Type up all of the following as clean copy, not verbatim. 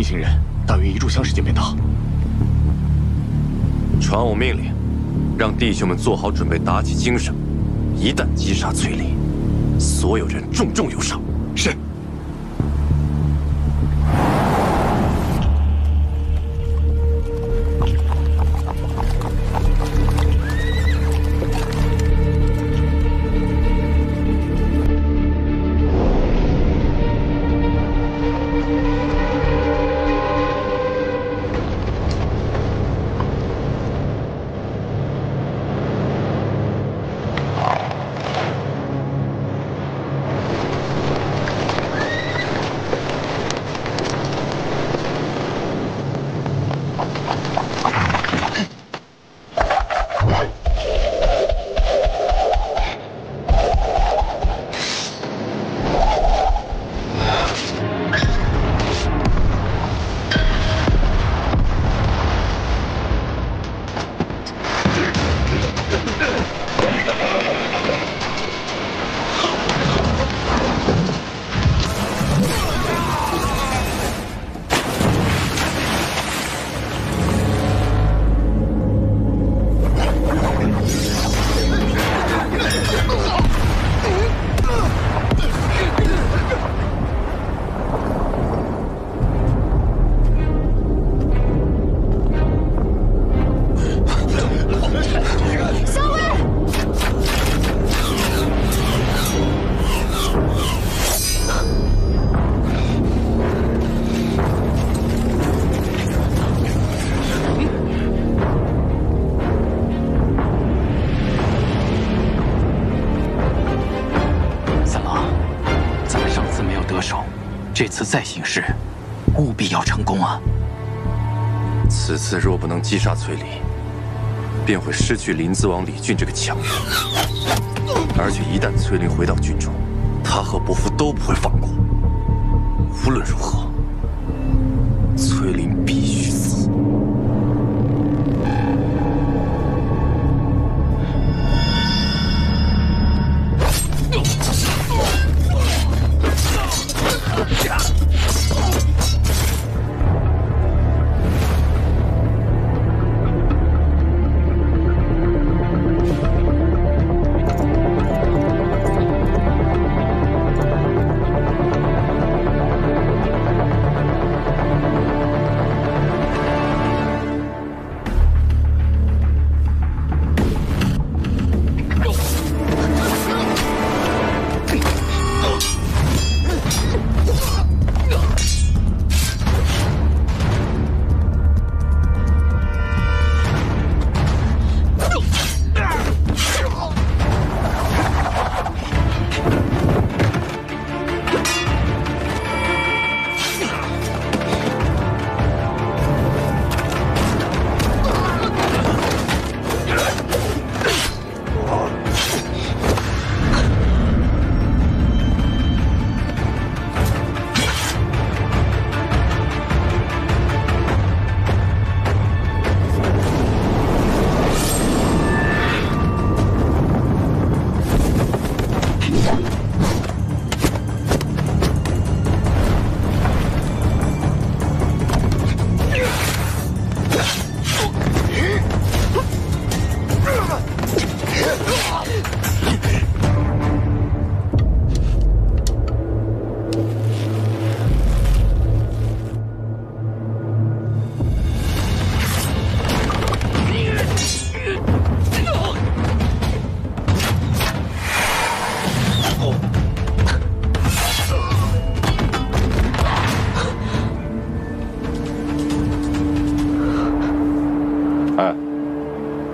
行人，大约1炷香时间便到。传我命令，让弟兄们做好准备，打起精神。一旦击杀崔离，所有人重重有赏。是。 这次再行事，务必要成功啊！此次若不能击杀崔离，便会失去临淄王李俊这个强人。而且一旦崔林回到军中，他和伯父都不会放过。无论如何，崔林必须死。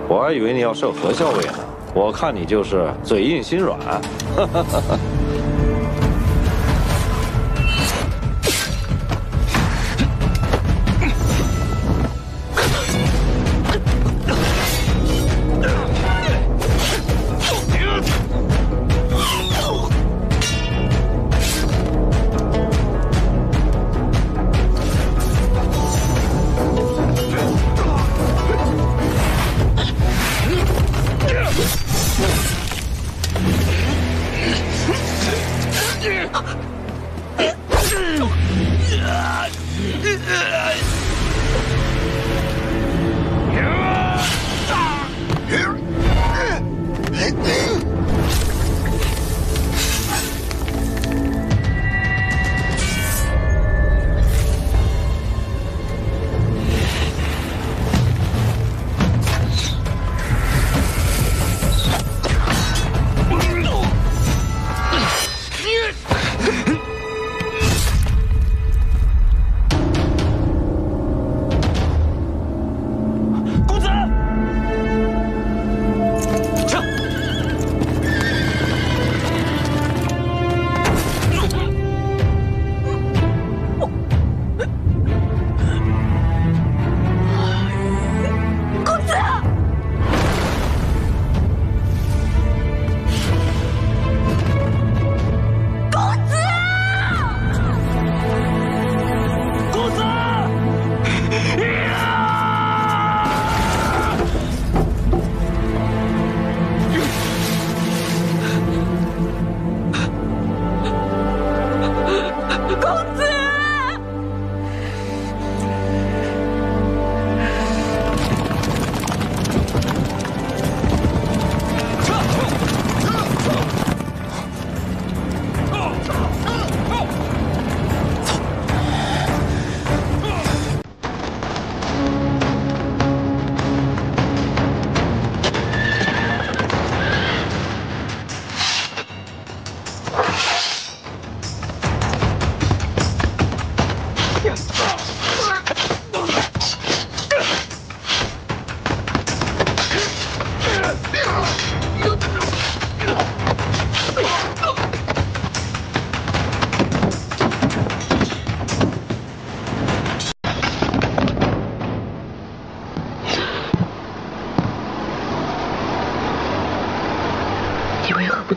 我还以为你要授何校尉呢，我看你就是嘴硬心软。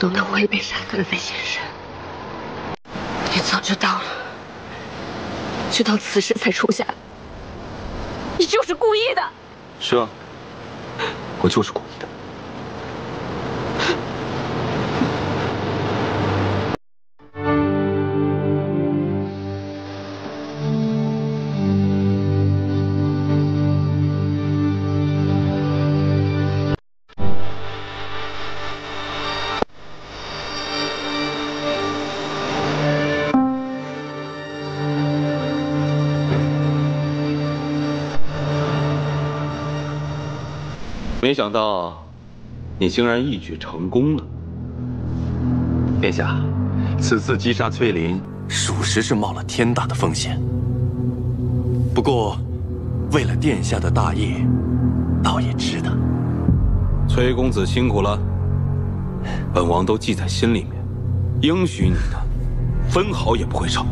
懂得我也被杀根在现身，你早就到了，直到此时才出现。你就是故意的。是啊，我就是故意的。没想到，你竟然一举成功了。殿下，此次击杀崔林，属实是冒了天大的风险。不过，为了殿下的大业，倒也值得。崔公子辛苦了，本王都记在心里面，应许你的，分毫也不会少。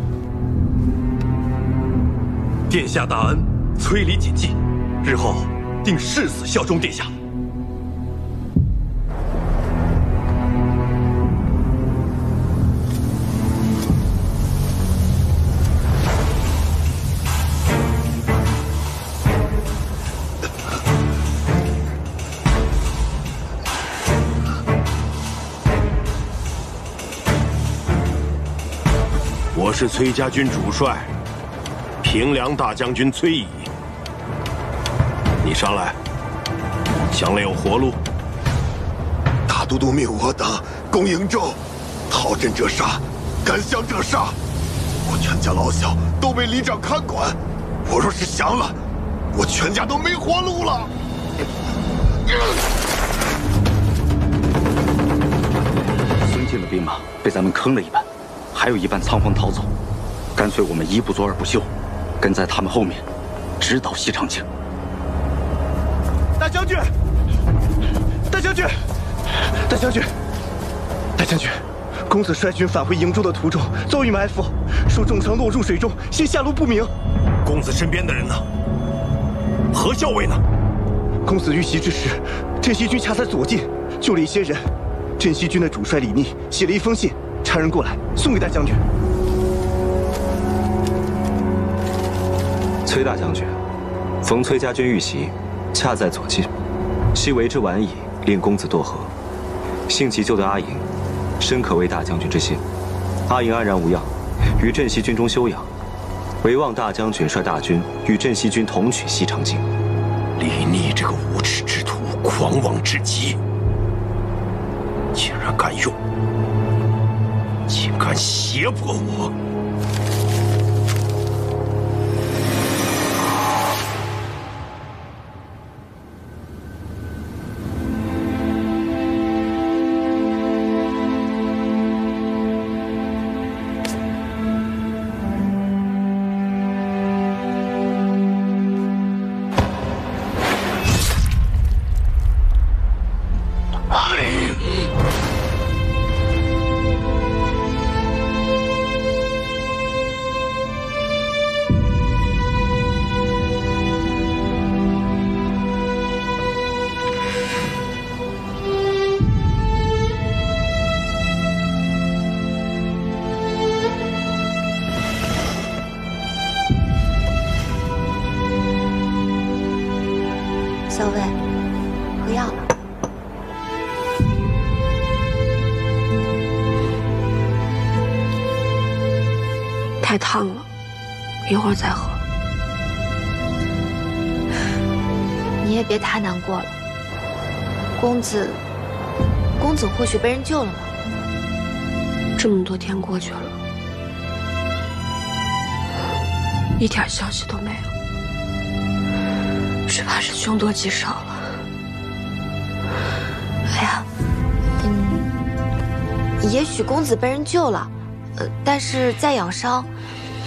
殿下大恩，崔离谨记，日后定誓死效忠殿下。我是崔家军主帅，平凉大将军崔乙。你上来，想来有活路。大都督命我等攻瀛州，逃阵者杀，敢降者杀。我全家老小都被里长看管，我若是降了，我全家都没活路了。孙敬的兵马被咱们坑了一半。还有一半仓皇逃走，干脆我们一不做二不休，跟在他们后面，直捣西长京。大将军，大将军，大将军，大将军，公子率军返回瀛州的途中遭遇埋伏，受重伤落入水中，现下落不明。公子身边的人呢？何校尉呢？公子遇袭之时，镇西军恰在左近，救了一些人。镇西军的主帅李逆写了一封信。差人过来，送给大将军。崔大将军，逢崔家军遇袭，恰在左近，昔为之晚矣，令公子堕河。幸其救得阿莹，深可为大将军之幸。阿莹安然无恙，于镇西军中休养。唯望大将军率大军与镇西军同取西长京。李逆这个无耻之徒，狂妄至极，竟然敢用！竟敢胁迫我！校尉，喝药了。太烫了，一会儿再喝。你也别太难过了。公子或许被人救了呢。这么多天过去了，一点消息都没有。只怕是凶多吉少了。哎呀，也许公子被人救了，但是在养伤，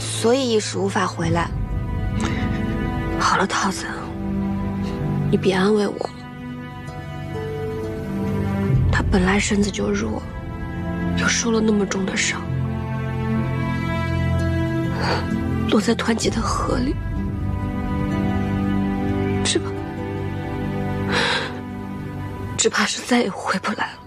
所以一时无法回来。好了，桃子，你别安慰我了。他本来身子就弱，又受了那么重的伤，落在湍急的河里。只怕是再也回不来了。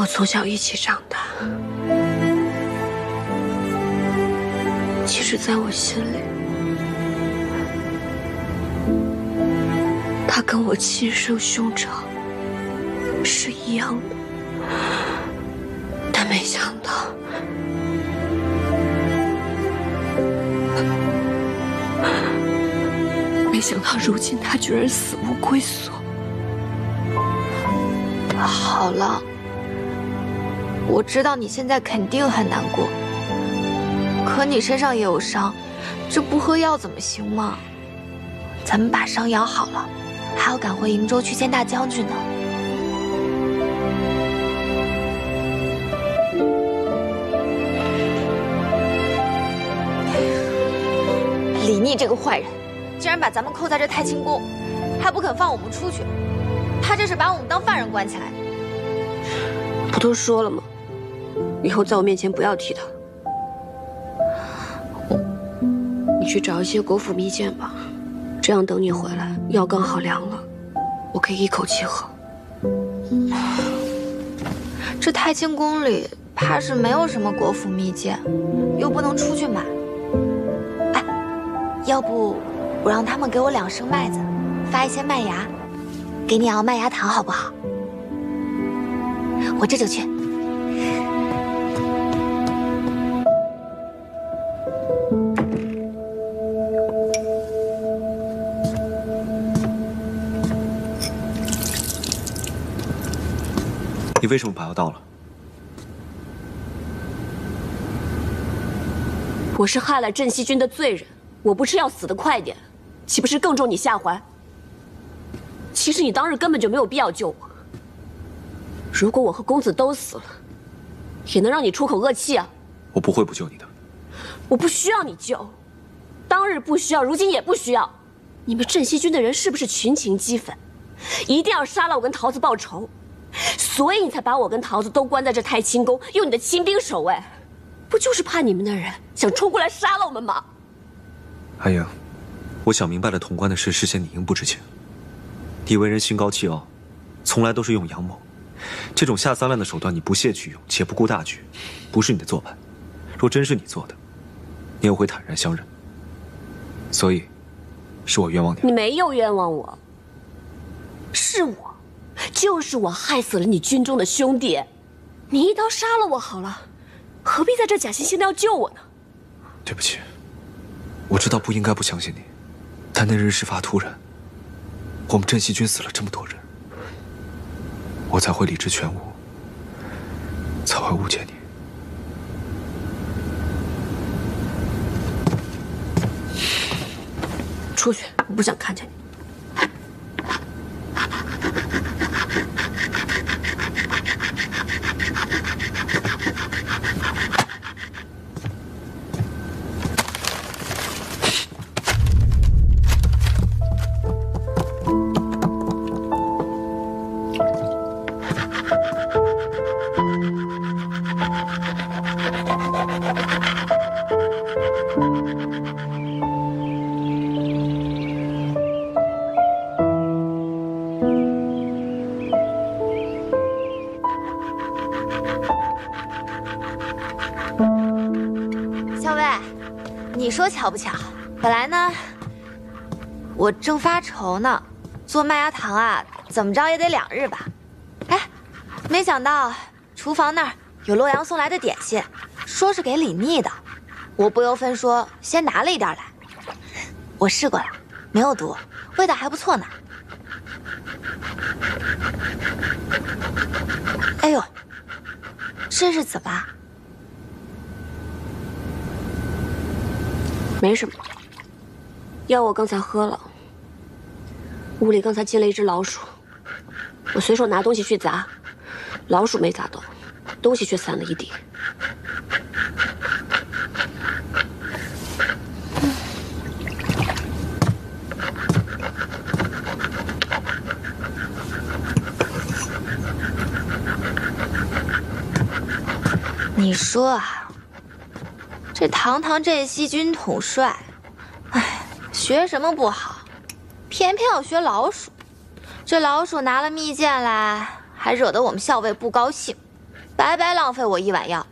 我从小一起长大，其实在我心里，他跟我亲生兄长是一样的，但没想到，如今他居然死无归所。好了，我知道你现在肯定很难过，可你身上也有伤，这不喝药怎么行嘛？咱们把伤养好了，还要赶回瀛州去见大将军呢。李逆这个坏人，竟然把咱们扣在这太清宫，还不肯放我们出去，他这是把我们当犯人关起来。不都说了吗？以后在我面前不要提他。你去找一些国府蜜饯吧，这样等你回来，药刚好凉了，我可以一口气喝。这太清宫里怕是没有什么国府蜜饯，又不能出去买。哎，要不我让他们给我2升麦子，发一些麦芽，给你熬麦芽糖，好不好？我这就去。你为什么把药倒了？我是害了镇西军的罪人，我不吃药死得快点，岂不是更中你下怀？其实你当日根本就没有必要救我。如果我和公子都死了，也能让你出口恶气啊！我不会不救你的。我不需要你救，当日不需要，如今也不需要。你们镇西军的人是不是群情激愤，一定要杀了我跟桃子报仇？所以你才把我跟桃子都关在这太清宫，用你的亲兵守卫，不就是怕你们的人想冲过来杀了我们吗？阿英，我想明白了潼关的事，是些你应不知情。你为人心高气傲，从来都是用阳谋，这种下三滥的手段你不屑去用，且不顾大局，不是你的做派。若真是你做的，你也会坦然相认。所以，是我冤枉你。你没有冤枉我，是我。就是我害死了你军中的兄弟，你一刀杀了我好了，何必在这假惺惺的要救我呢？对不起，我知道不应该不相信你，但那日事发突然，我们镇西军死了这么多人，我才会理智全无，才会误解你。出去，我不想看见你。你说巧不巧？本来呢，我正发愁呢，做麦芽糖啊，怎么着也得2日吧。哎，没想到厨房那儿有洛阳送来的点心，说是给李逆的，我不由分说先拿了一点来。我试过了，没有毒，味道还不错呢。哎呦，这是怎么？没什么，药我刚才喝了。屋里刚才进了一只老鼠，我随手拿东西去砸，老鼠没砸到，东西却散了一地。你说啊。这堂堂镇西军统帅，哎，学什么不好，偏偏要学老鼠。这老鼠拿了蜜饯来，还惹得我们校尉不高兴。白白浪费我1碗药。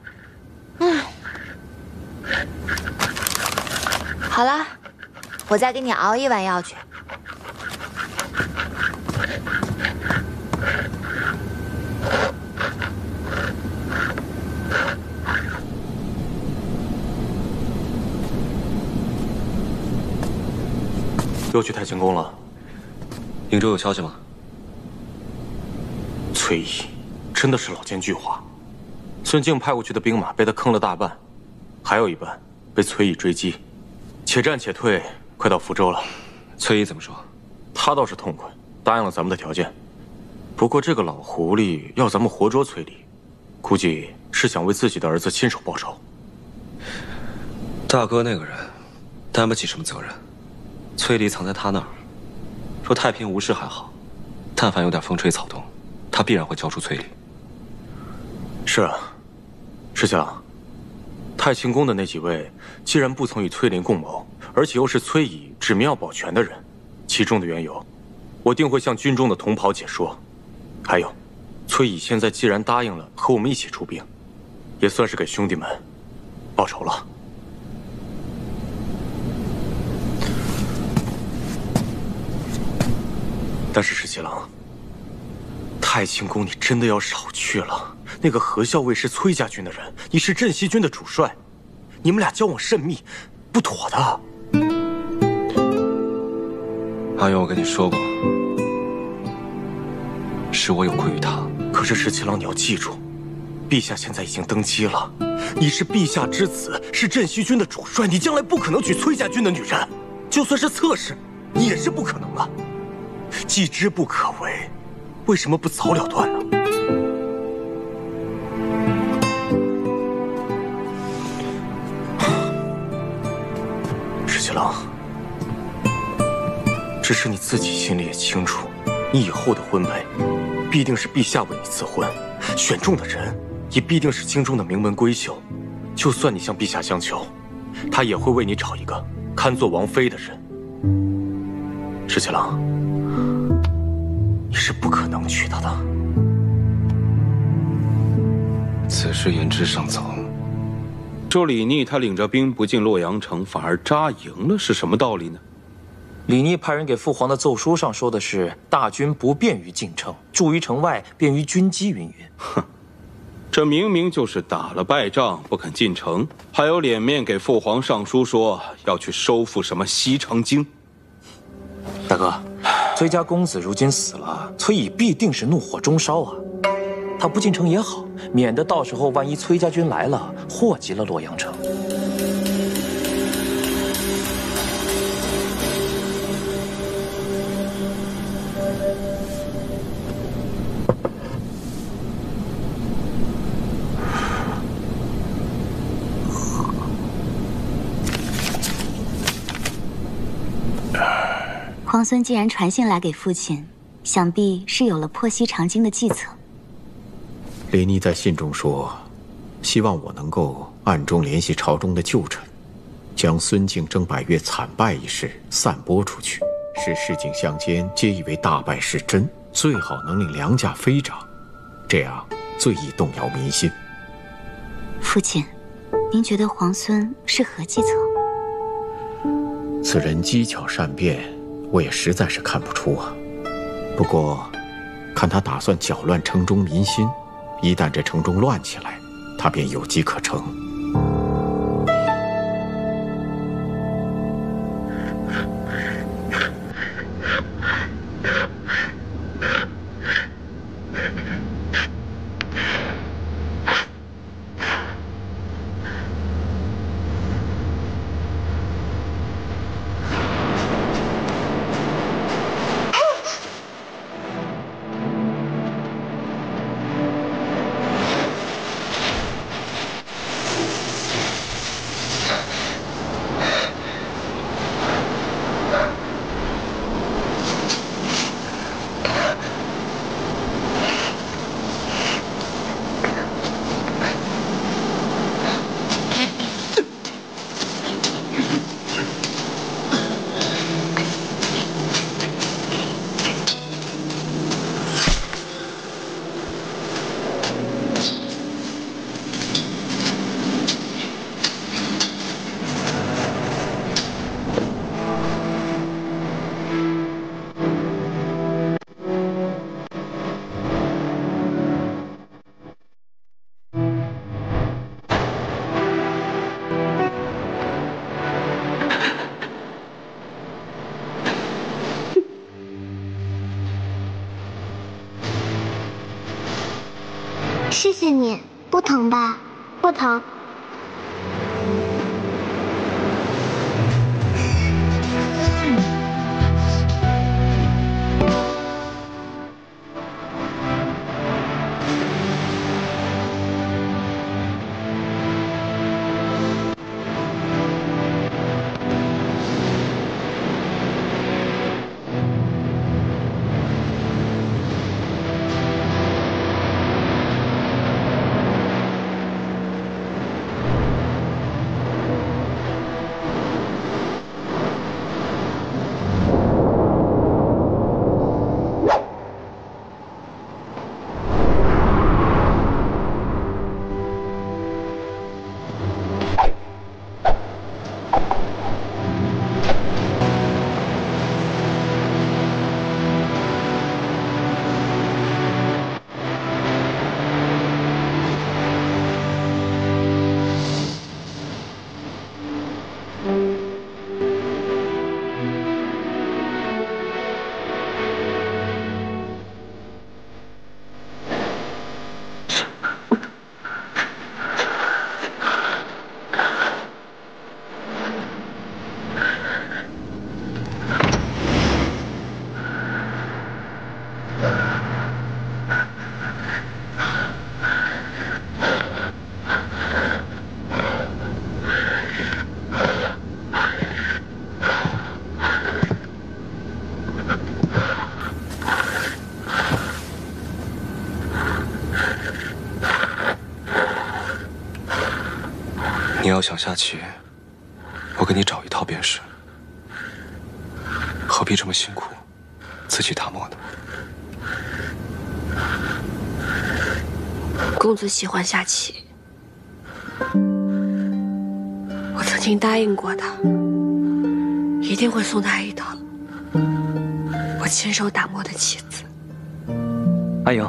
好了，我再给你熬1碗药去。又去太清宫了。瀛州有消息吗？崔乙真的是老奸巨猾，孙敬派过去的兵马被他坑了大半，还有一半被崔乙追击，且战且退，快到福州了。崔乙怎么说？他倒是痛快，答应了咱们的条件。不过这个老狐狸要咱们活捉崔礼，估计是想为自己的儿子亲手报仇。大哥那个人担不起什么责任，崔礼藏在他那儿，说太平无事还好，但凡有点风吹草动，他必然会交出崔礼。是啊，石七郎，太清宫的那几位既然不曾与崔林共谋，而且又是崔乙指名要保全的人，其中的缘由，我定会向军中的同袍解说。还有，崔乙现在既然答应了和我们一起出兵，也算是给兄弟们报仇了。但是石七郎，太清宫你真的要少去了。那个何校尉是崔家军的人，你是镇西军的主帅，你们俩交往甚密，不妥的。阿勇，我跟你说过，是我有愧于他。可是石七郎，你要记住，陛下现在已经登基了，你是陛下之子，是镇西军的主帅，你将来不可能娶崔家军的女人，就算是侧室，也是不可能了。既知不可为，为什么不早了断呢？石七郎，只是你自己心里也清楚，你以后的婚配必定是陛下为你赐婚，选中的人也必定是京中的名门闺秀。就算你向陛下相求，他也会为你找一个堪做王妃的人。石七郎，你是不可能娶她的。此事言之尚早。说李逆他领着兵不进洛阳城，反而扎营了，是什么道理呢？李逆派人给父皇的奏书上说的是大军不便于进城，驻于城外，便于军机云云。哼，这明明就是打了败仗不肯进城，还有脸面给父皇上书说要去收复什么西长京。大哥，崔家公子如今死了，崔乙必定是怒火中烧啊！他不进城也好，免得到时候万一崔家军来了，祸及了洛阳城。皇孙既然传信来给父亲，想必是有了破西长京的计策。李逆在信中说，希望我能够暗中联系朝中的旧臣，将孙敬征百越惨败一事散播出去，使市井乡间皆以为大败是真，最好能令良价飞涨，这样最易动摇民心。父亲，您觉得皇孙是何计策？此人机巧善变，我也实在是看不出啊。不过，看他打算搅乱城中民心，一旦这城中乱起来，他便有机可乘。谢你，不疼吧？不疼。你要想下棋，我给你找一套便是。何必这么辛苦，自己打磨呢？公子喜欢下棋，我曾经答应过他，一定会送他一套我亲手打磨的棋子。阿莹，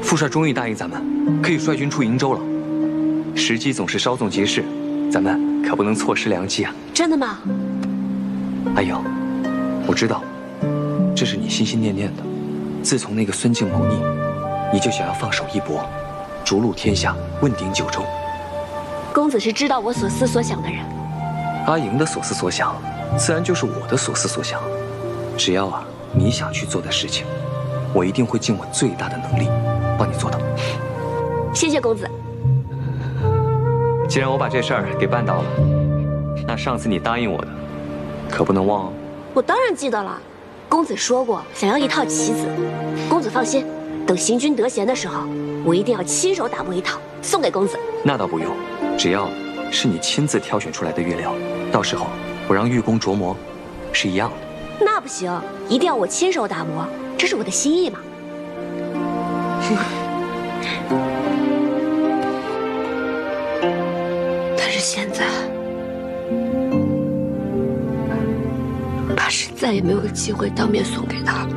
副帅终于答应咱们，可以率军出瀛州了。时机总是稍纵即逝，咱们可不能错失良机啊！真的吗？阿莹，我知道，这是你心心念念的。自从那个孙敬谋逆，你就想要放手一搏，逐鹿天下，问鼎九州。公子是知道我所思所想的人。阿莹的所思所想，自然就是我的所思所想。只要你想去做的事情，我一定会尽我最大的能力帮你做到。谢谢公子。既然我把这事儿给办到了，那上次你答应我的，可不能忘哦。我当然记得了，公子说过想要一套棋子。公子放心，等行军得闲的时候，我一定要亲手打磨一套送给公子。那倒不用，只要是你亲自挑选出来的乐料，到时候我让玉工琢磨，是一样的。那不行，一定要我亲手打磨，这是我的心意嘛。但是现在，怕是再也没有机会当面送给他了。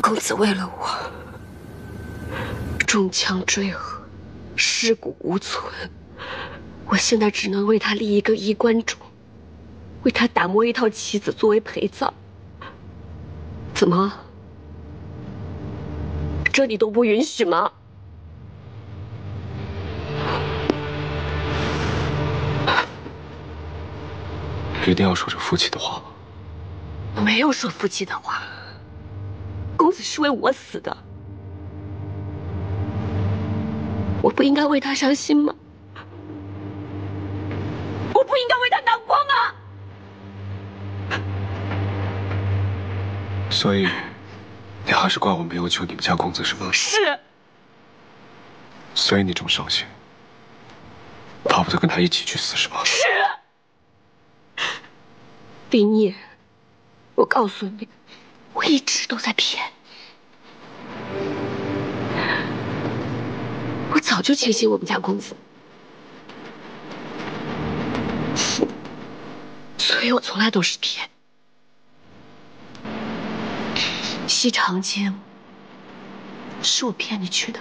公子为了我，中枪坠河，尸骨无存。我现在只能为他立一个衣冠冢，为他打磨一套棋子作为陪葬。怎么？这你都不允许吗？一定要说着负气的话吗？我没有说负气的话。公子是为我死的，我不应该为他伤心吗？我不应该为他难过吗？所以，你还是怪我没有救你们家公子是吗？是。所以你这么伤心，巴不得跟他一起去死是吗？是。李聂，我告诉你，我一直都在骗你。我早就轻信我们家公子，所以我从来都是骗。西长京是我骗你去的，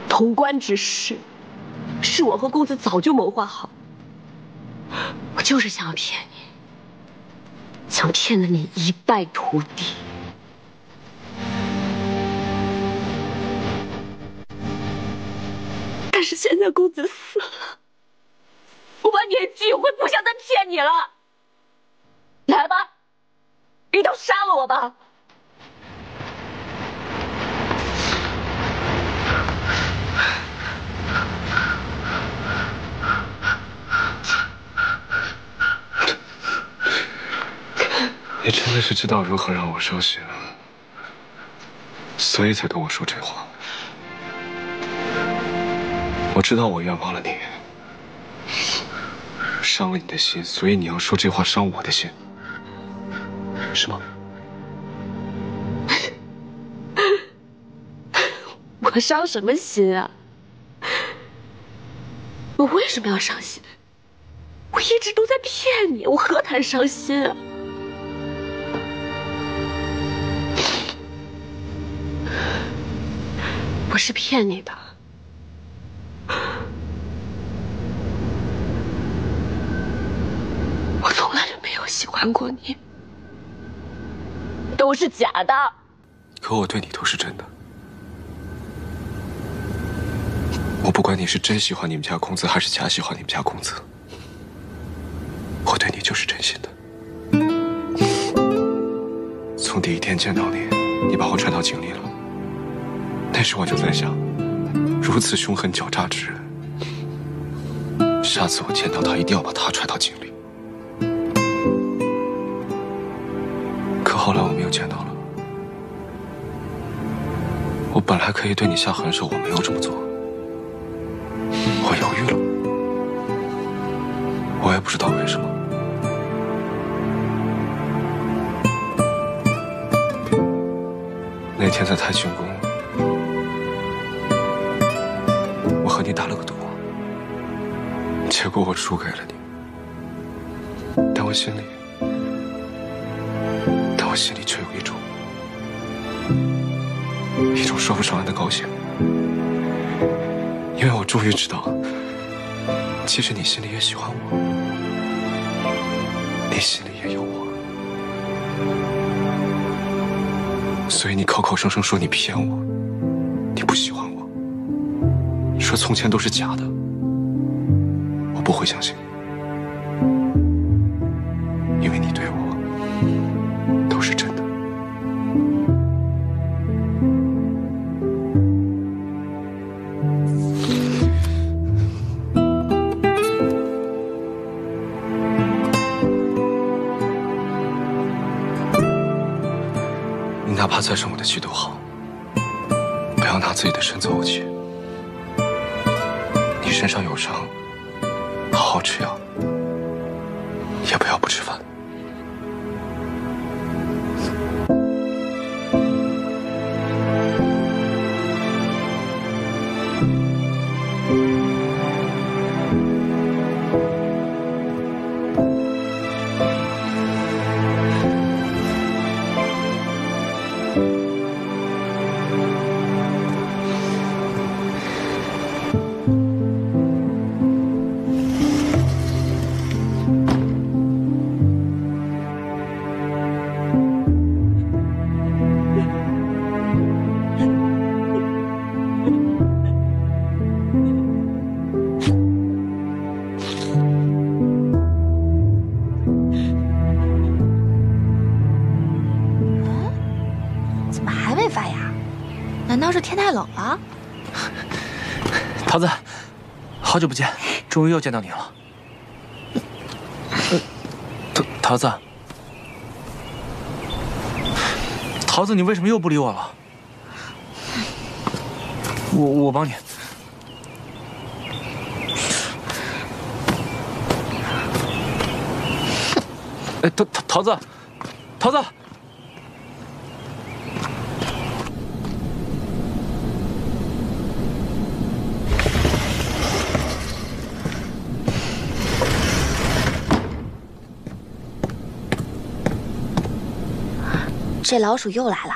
潼关之事是我和公子早就谋划好，我就是想要骗你，想骗得你一败涂地。但是现在公子死了，我万年俱灰，不想再骗你了。来吧，一刀杀了我吧！你真的是知道如何让我伤心，所以才跟我说这话。我知道我冤枉了你，伤了你的心，所以你要说这话伤我的心，是吗？我伤什么心啊？我为什么要伤心？我一直都在骗你，我何谈伤心啊？我是骗你的。我从来就没有喜欢过你，都是假的。可我对你都是真的。我不管你是真喜欢你们家公子，还是假喜欢你们家公子，我对你就是真心的。从第一天见到你，你把我踹到井里了，那时我就在想，如此凶狠狡诈之人，下次我见到他，一定要把他踹到井里。可后来我们又见到了，我本来可以对你下狠手，我没有这么做，我犹豫了，我也不知道为什么。那天在太清宫，我和你打了个赌，结果我输给了你，但我心里却有一种说不上来的高兴，因为我终于知道，其实你心里也喜欢我，你心里也有我，所以你口口声声说你骗我，你不喜欢我，说从前都是假的，我不会相信，因为你对我都是真的。你哪怕再生我的气都好，不要拿自己的身凑我气。你身上有伤，好好吃药，也不要不吃饭。难道是天太冷了？桃子，好久不见，终于又见到你了。桃子，桃子，你为什么又不理我了？我帮你。哎，桃子，桃子。这老鼠又来了。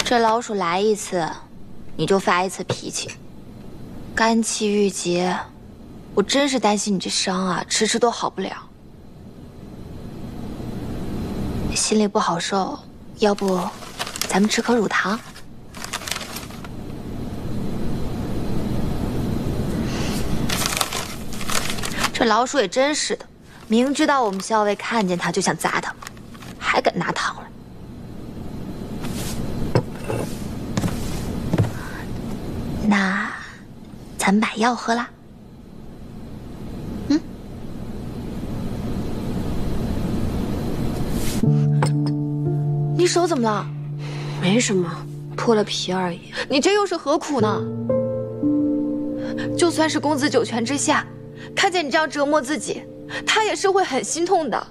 这老鼠来一次，你就发一次脾气，肝气郁结，我真是担心你这伤啊，迟迟都好不了。心里不好受，要不咱们吃颗乳糖？这老鼠也真是的，明知道我们校尉看见他就想砸他，还敢拿糖来。那咱们把药喝了。你手怎么了？没什么，破了皮而已。你这又是何苦呢？就算是公子九泉之下，看见你这样折磨自己，他也是会很心痛的。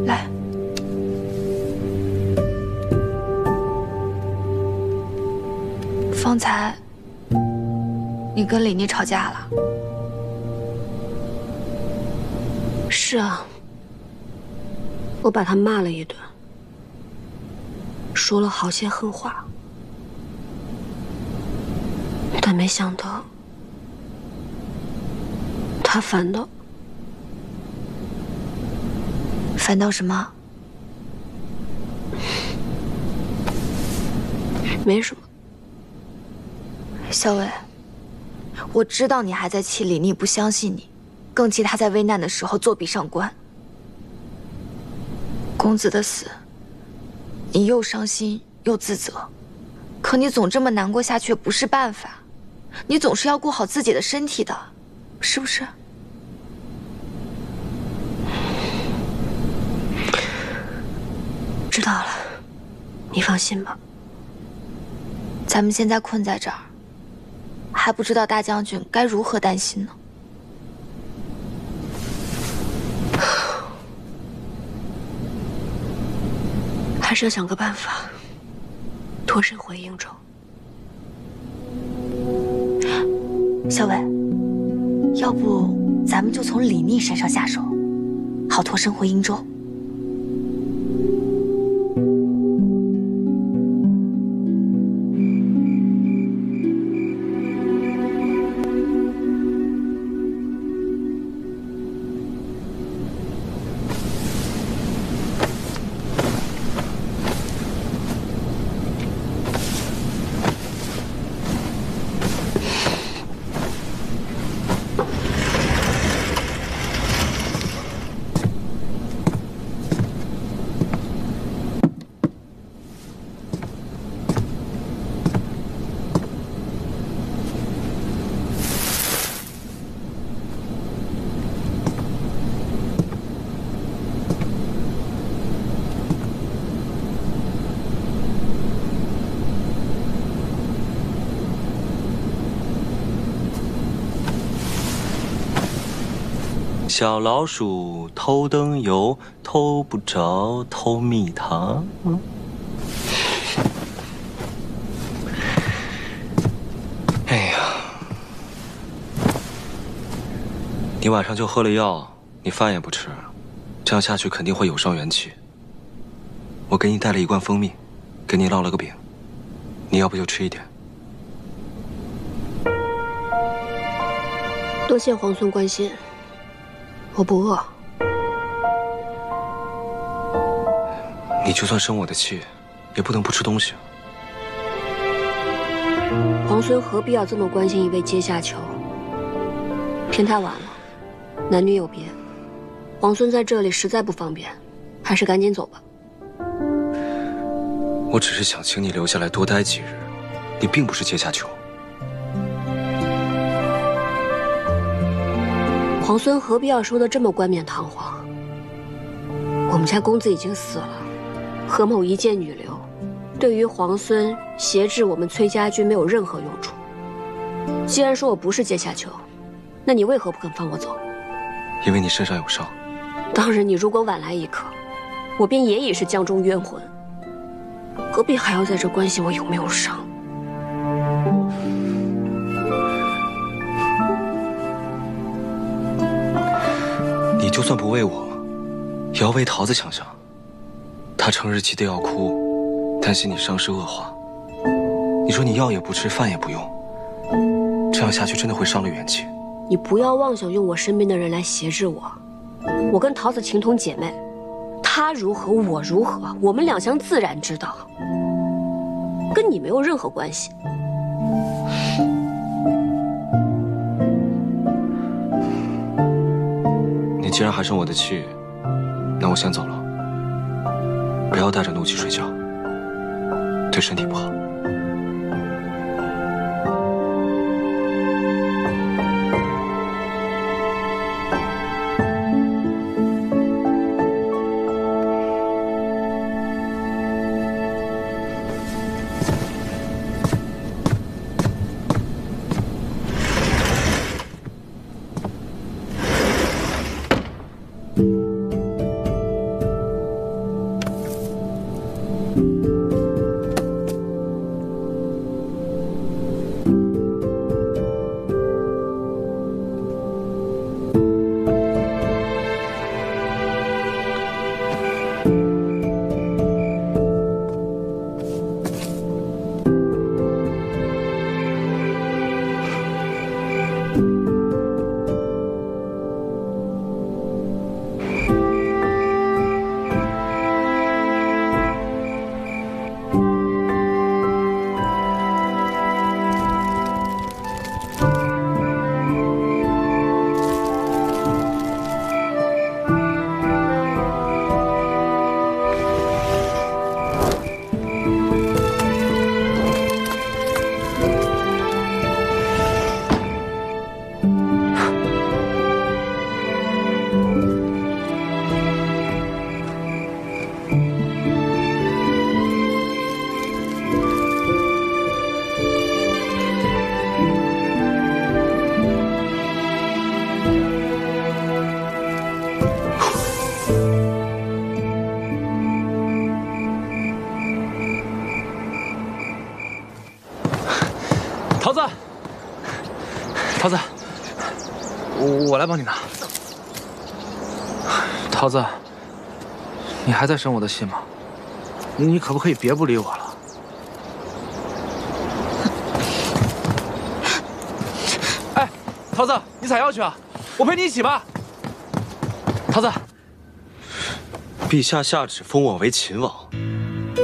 来，方才你跟李妮吵架了？是啊，我把他骂了一顿，说了好些狠话，但没想到他反倒……反倒什么？没什么。校尉，我知道你还在气李妮不相信你，更气他在危难的时候作壁上观。公子的死，你又伤心又自责，可你总这么难过下去不是办法，你总是要顾好自己的身体的，是不是？知道了，你放心吧。咱们现在困在这儿，还不知道大将军该如何担心呢。还是要想个办法，脱身回应州。校尉，要不咱们就从李逆身上下手，好脱身回应州。小老鼠偷灯油，偷不着偷蜜糖。哎呀，你晚上就喝了药，你饭也不吃，这样下去肯定会有伤元气。我给你带了一罐蜂蜜，给你烙了个饼，你要不就吃一点。多谢皇孙关心。我不饿。你就算生我的气，也不能不吃东西。皇孙何必要这么关心一位阶下囚？天太晚了，男女有别，皇孙在这里实在不方便，还是赶紧走吧。我只是想请你留下来多待几日，你并不是阶下囚。皇孙何必要说的这么冠冕堂皇？我们家公子已经死了，何某一介女流，对于皇孙挟制我们崔家军没有任何用处。既然说我不是阶下囚，那你为何不肯放我走？因为你身上有伤。当日你如果晚来一刻，我便也已是江中冤魂，何必还要在这关心我有没有伤？就算不为我，也要为桃子想想。她成日急得要哭，担心你伤势恶化。你说你药也不吃，饭也不用，这样下去真的会伤了元气。你不要妄想用我身边的人来挟制我。我跟桃子情同姐妹，她如何我如何，我们两相自然之道，跟你没有任何关系。你既然还生我的气，那我先走了。不要带着怒气睡觉，对身体不好。桃子，我来帮你拿。桃子，你还在生我的气吗？你可不可以别不理我了？哎，桃子，你采药去啊，我陪你一起吧。桃子，陛下下旨封我为秦王，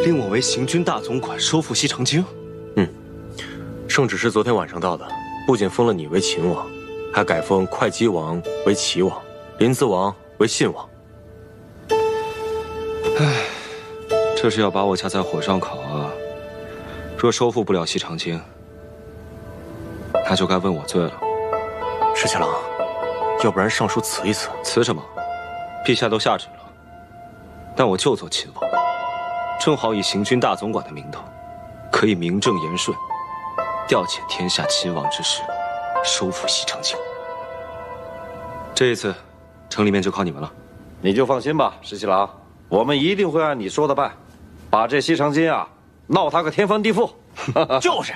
令我为行军大总管，收复西长京。圣旨是昨天晚上到的，不仅封了你为秦王，还改封会稽王为齐王，临淄王为信王。唉，这是要把我架在火上烤啊！若收复不了西长京，那就该问我罪了。石七郎，要不然上书辞一辞？辞什么？陛下都下旨了，但我就做秦王，正好以行军大总管的名头，可以名正言顺调遣天下亲王之师，收复西长京。这一次，城里面就靠你们了。你就放心吧，石七郎，我们一定会按你说的办，把这西长京啊闹他个天翻地覆。就是，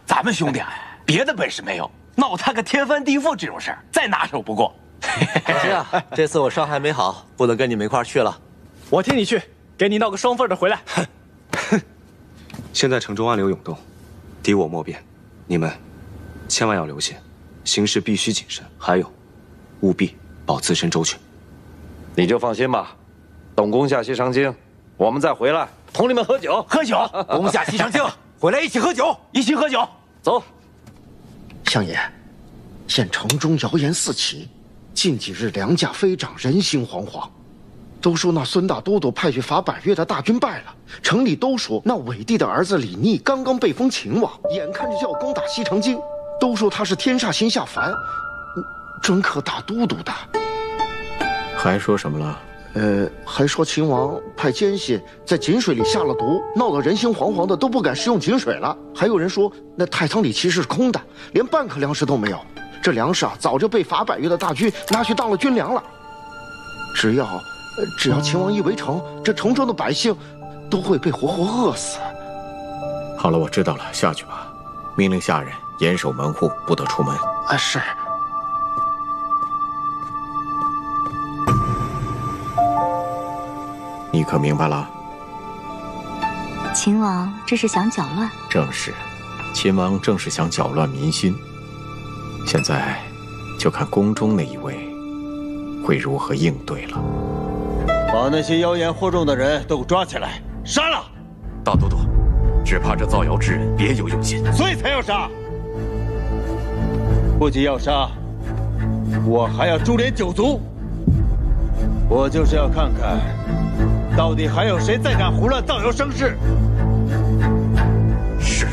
咱们兄弟别的本事没有，闹他个天翻地覆这种事儿再拿手不过。是啊，这次我伤还没好，不能跟你们一块儿去了。我替你去，给你闹个双份的回来。现在城中暗流涌动，敌我莫辨。你们千万要留心，行事必须谨慎，还有，务必保自身周全。你就放心吧，等攻下西长京，我们再回来同你们喝酒。喝酒，攻下西长京，回来一起喝酒，一起喝酒。走。相爷，现城中谣言四起，近几日梁家飞涨，人心惶惶。都说那孙大都督派去伐百越的大军败了，城里都说那伟帝的儿子李逆刚刚被封秦王，眼看着就要攻打西长京，都说他是天煞星下凡，专克大都督的。还说什么了？还说秦王派奸细在井水里下了毒，闹得人心惶惶的，都不敢食用井水了。还有人说那太仓里其实是空的，连半颗粮食都没有。这粮食啊，早就被伐百越的大军拿去当了军粮了。只要秦王一围城，这城中的百姓都会被活活饿死。好了，我知道了，下去吧。命令下人严守门户，不得出门。是。你可明白了？秦王这是想搅乱？正是，秦王正是想搅乱民心。现在，就看宫中那一位会如何应对了。把那些妖言惑众的人都抓起来，杀了！大都督，只怕这造谣之人别有用心，所以才要杀。不仅要杀，我还要株连九族。我就是要看看，到底还有谁再敢胡乱造谣生事。是。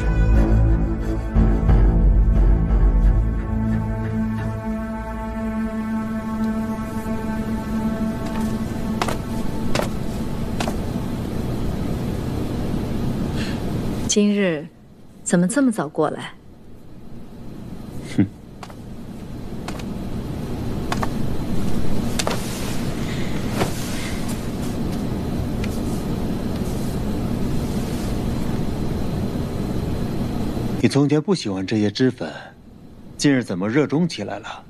今日怎么这么早过来？哼。你从前不喜欢这些脂粉，今日怎么热衷起来了？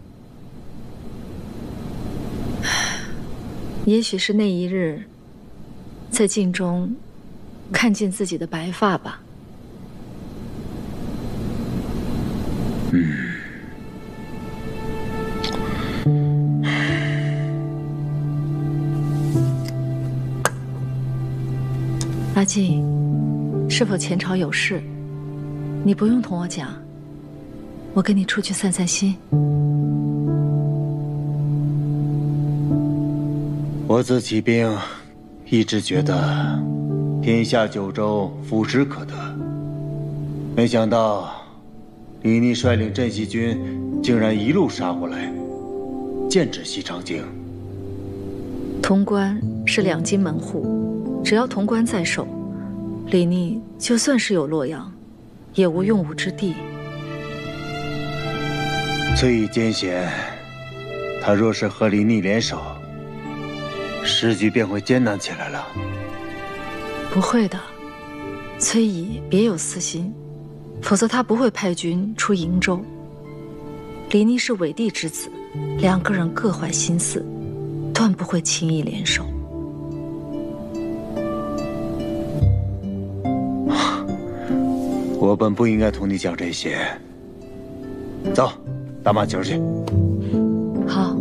也许是那一日，在镜中看见自己的白发吧。阿静，是否前朝有事？你不用同我讲，我跟你出去散散心。我自起兵，一直觉得天下九州腐蚀可得，没想到李逆率领镇西军竟然一路杀过来，剑指西长京。潼关是两京门户，只要潼关在手，李逆就算是有洛阳，也无用武之地。崔乙艰险，他若是和李逆联手，时局便会艰难起来了。不会的，崔乙别有私心，否则他不会派军出瀛州。李逆是伪帝之子，两个人各怀心思，断不会轻易联手。我本不应该同你讲这些。走，打马球去。好。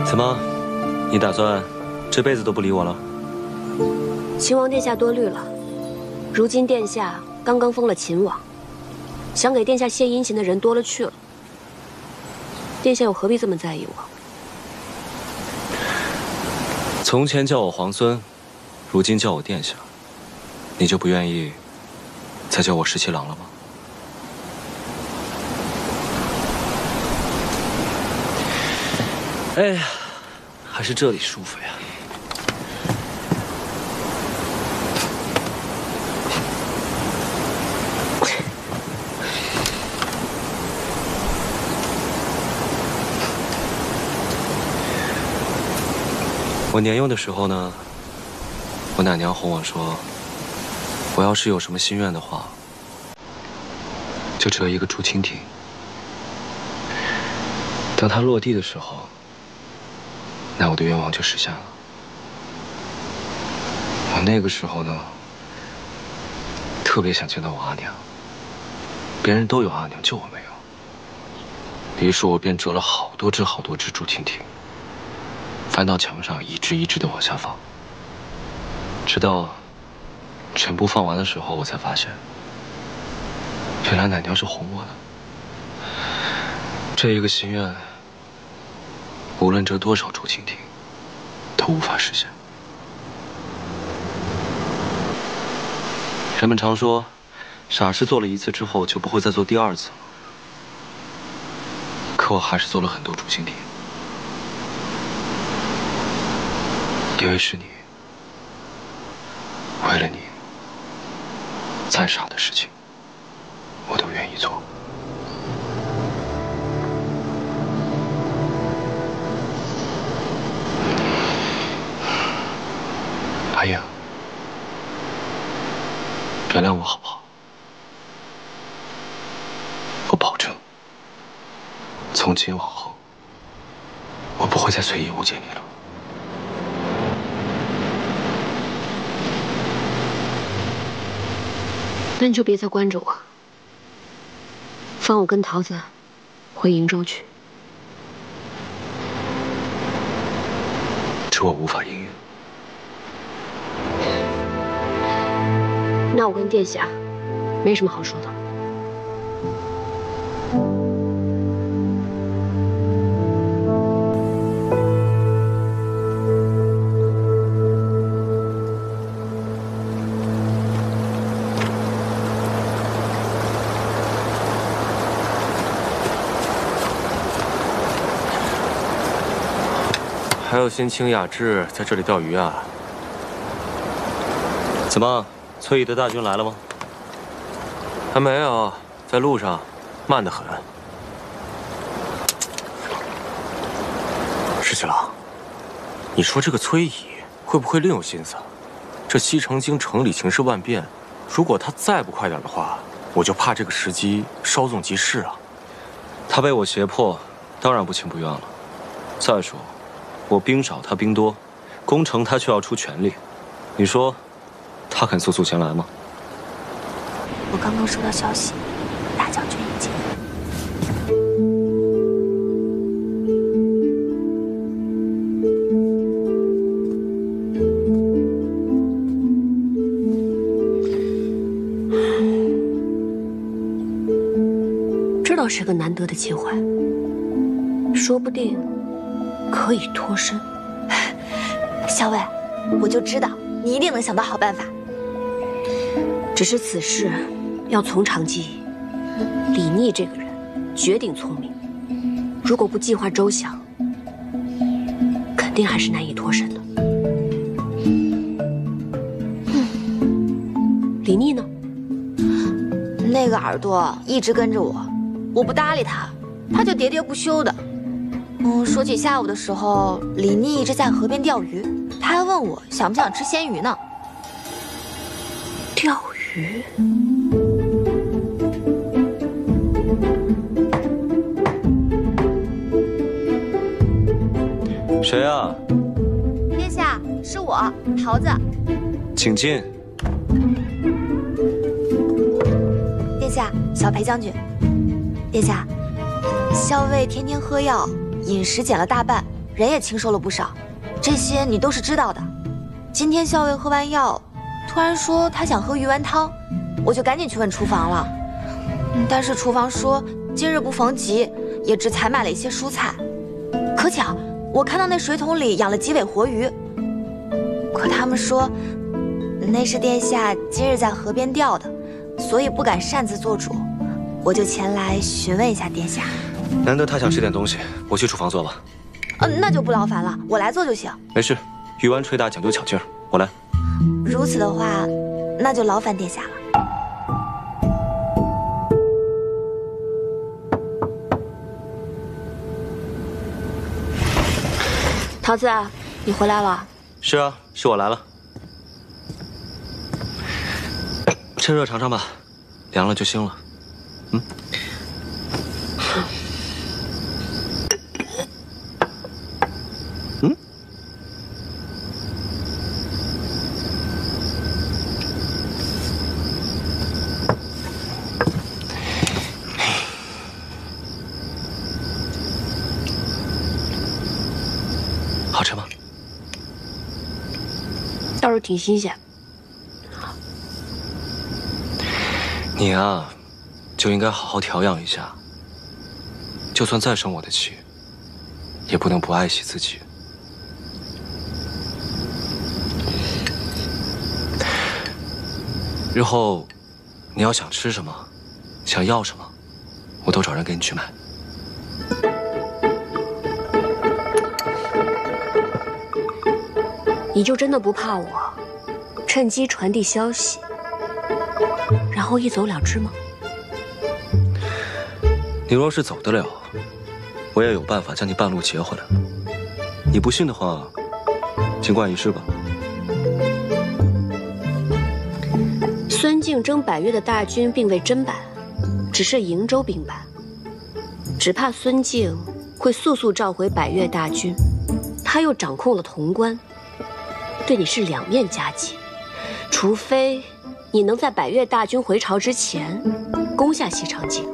怎么，你打算这辈子都不理我了？秦王殿下多虑了，如今殿下刚刚封了秦王，想给殿下献殷勤的人多了去了。殿下又何必这么在意我？从前叫我皇孙，如今叫我殿下，你就不愿意再叫我十七郎了吗？哎呀，还是这里舒服呀。我年幼的时候呢，我奶娘哄我说，我要是有什么心愿的话，就折一个竹蜻蜓。当它落地的时候，那我的愿望就实现了。我那个时候呢，特别想见到我阿娘，别人都有阿娘，就我没有。于是我便折了好多只竹蜻蜓，翻到墙上，一只一只的往下放，直到全部放完的时候，我才发现，原来奶娘是哄我的。这一个心愿，无论折多少竹蜻蜓，都无法实现。人们常说，傻事做了一次之后，就不会再做第二次了。可我还是做了很多竹蜻蜓，因为是你，为了你，再傻的事情，我都愿意做。阿英，原谅我好不好？我保证，从今往后，我不会再随意误解你了。那你就别再关着我，放我跟桃子回瀛州去。这我无法应允。那我跟殿下没什么好说的。还有心清雅致在这里钓鱼啊？怎么，崔乙的大军来了吗？还没有，在路上，慢得很。石七郎，你说这个崔乙会不会另有心思？这西城京城里情势万变，如果他再不快点的话，我就怕这个时机稍纵即逝啊。他被我胁迫，当然不情不愿了。再说，我兵少他兵多，攻城他却要出全力，你说，他肯速速前来吗？我刚刚收到消息，大将军已经。这倒是个难得的机会，说不定可以脱身。校尉，我就知道你一定能想到好办法。只是此事要从长计议。李逆这个人绝顶聪明，如果不计划周详，肯定还是难以脱身的。李逆呢？那个耳朵一直跟着我，我不搭理他，他就喋喋不休的。说起下午的时候，李逆一直在河边钓鱼，他还问我想不想吃鲜鱼呢。钓鱼？谁啊？殿下，是我，桃子。请进。殿下，小裴将军。殿下，校尉天天喝药，饮食减了大半，人也清瘦了不少，这些你都是知道的。今天校尉喝完药，突然说他想喝鱼丸汤，我就赶紧去问厨房了。但是厨房说今日不逢集，也只采买了一些蔬菜。可巧我看到那水桶里养了几尾活鱼，可他们说那是殿下今日在河边钓的，所以不敢擅自做主，我就前来询问一下殿下。难得他想吃点东西，我去厨房做吧。那就不劳烦了，我来做就行。没事，鱼丸捶打讲究巧劲儿，我来。如此的话，那就劳烦殿下了。桃子，你回来了。是啊，是我来了。趁热尝尝吧，凉了就腥了。吃吗？倒是挺新鲜。你啊，就应该好好调养一下。就算再生我的气，也不能不爱惜自己。日后你要想吃什么，想要什么，我都找人给你去买。你就真的不怕我趁机传递消息，然后一走了之吗？你若是走得了，我也有办法将你半路截回来。你不信的话，尽管一试吧。孙敬征百越的大军并未真版，只是瀛州兵版，只怕孙敬会速速召回百越大军，他又掌控了潼关，对你是两面夹击。除非你能在百越大军回朝之前攻下西长京，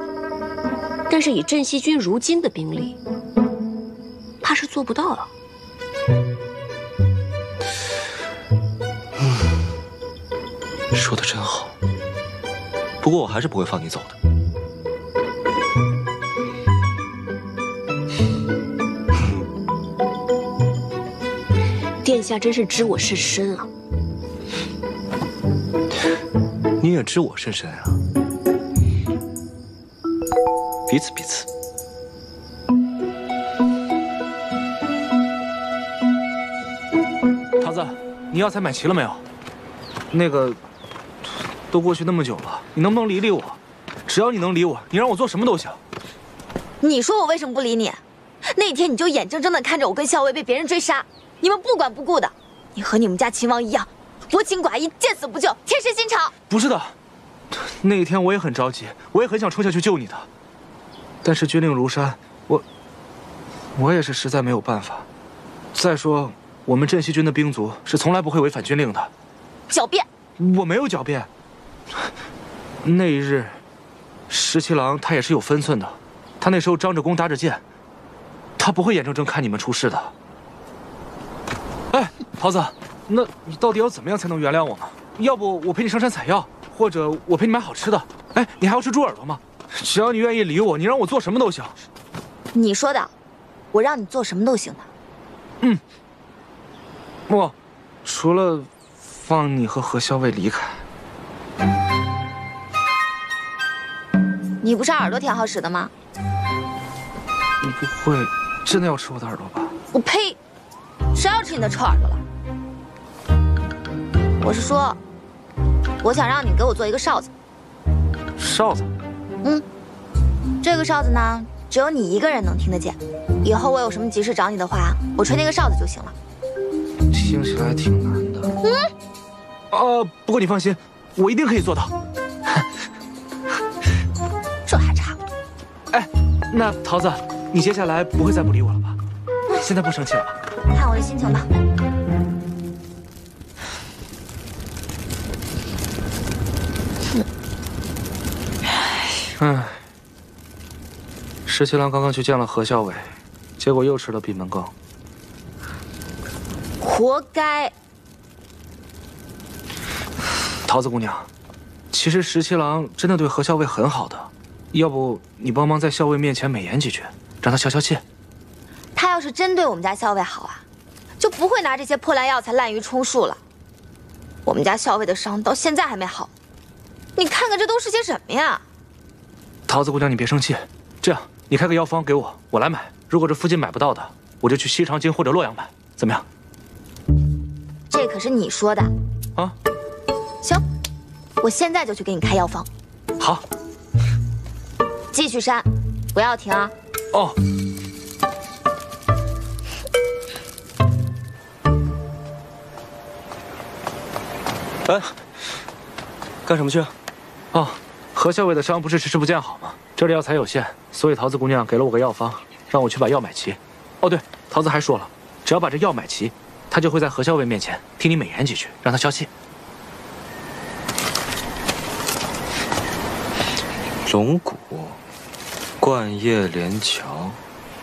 但是以镇西军如今的兵力，怕是做不到了。说得真好，不过我还是不会放你走的。殿下真是知我甚深啊！你也知我甚深啊，彼此彼此。桃子，你药材买齐了没有？那个，都过去那么久了，你能不能理理我？只要你能理我，你让我做什么都行。你说我为什么不理你？那天你就眼睁睁地看着我跟校尉被别人追杀，你们不管不顾的。你和你们家秦王一样，薄情寡义，见死不救，铁石心肠。不是的，那一天我也很着急，我也很想冲下去救你的，但是军令如山，我也是实在没有办法。再说，我们镇西军的兵卒是从来不会违反军令的。狡辩！我没有狡辩。那一日，十七郎他也是有分寸的，他那时候张着弓搭着箭，他不会眼睁睁看你们出事的。哎，桃子，那你到底要怎么样才能原谅我呢？要不我陪你上山采药，或者我陪你买好吃的。哎，你还要吃猪耳朵吗？只要你愿意理我，你让我做什么都行。你说的，我让你做什么都行的。嗯。我，除了放你和何校尉离开。你不是耳朵挺好使的吗？你不会真的要吃我的耳朵吧？我呸！谁要吃你的臭耳朵了？我是说，我想让你给我做一个哨子。哨子？嗯，这个哨子呢，只有你一个人能听得见。以后我有什么急事找你的话，我吹那个哨子就行了。听起来挺难的。不过你放心，我一定可以做到。这还差。哎，那桃子，你接下来不会再不理我了吧？现在不生气了吧？看我这心情吧。唉，十七郎刚刚去见了何校尉，结果又吃了闭门羹。活该。桃子姑娘，其实十七郎真的对何校尉很好的，要不你帮忙在校尉面前美言几句，让他消消气。他要是真对我们家校尉好啊，就不会拿这些破烂药材滥竽充数了。我们家校尉的伤到现在还没好，你看看这都是些什么呀？桃子姑娘，你别生气，这样你开个药方给我，我来买。如果这附近买不到的，我就去西长京或者洛阳买，怎么样？这可是你说的啊。行，我现在就去给你开药方。好，继续扇，不要停啊。哦。哎，干什么去啊？哦，何校尉的伤不是迟迟不见好吗？这里药材有限，所以桃子姑娘给了我个药方，让我去把药买齐。哦，对，桃子还说了，只要把这药买齐，她就会在何校尉面前替你美言几句，让他消气。龙骨、冠叶连桥、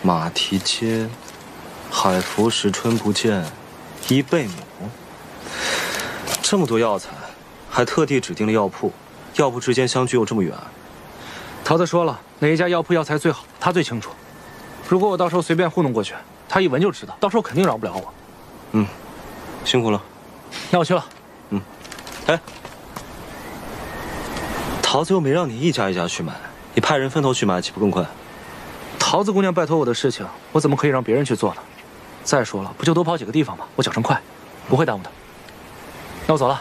马蹄街、海服时春不见，衣贝母。这么多药材，还特地指定了药铺，药铺之间相距又这么远。桃子说了，哪一家药铺药材最好，他最清楚。如果我到时候随便糊弄过去，他一闻就知道，到时候肯定饶不了我。嗯，辛苦了。那我去了。嗯，哎，桃子又没让你一家一家去买，你派人分头去买，岂不更快？桃子姑娘拜托我的事情，我怎么可以让别人去做呢？再说了，不就多跑几个地方吗？我脚程快，不会耽误的。那我走了。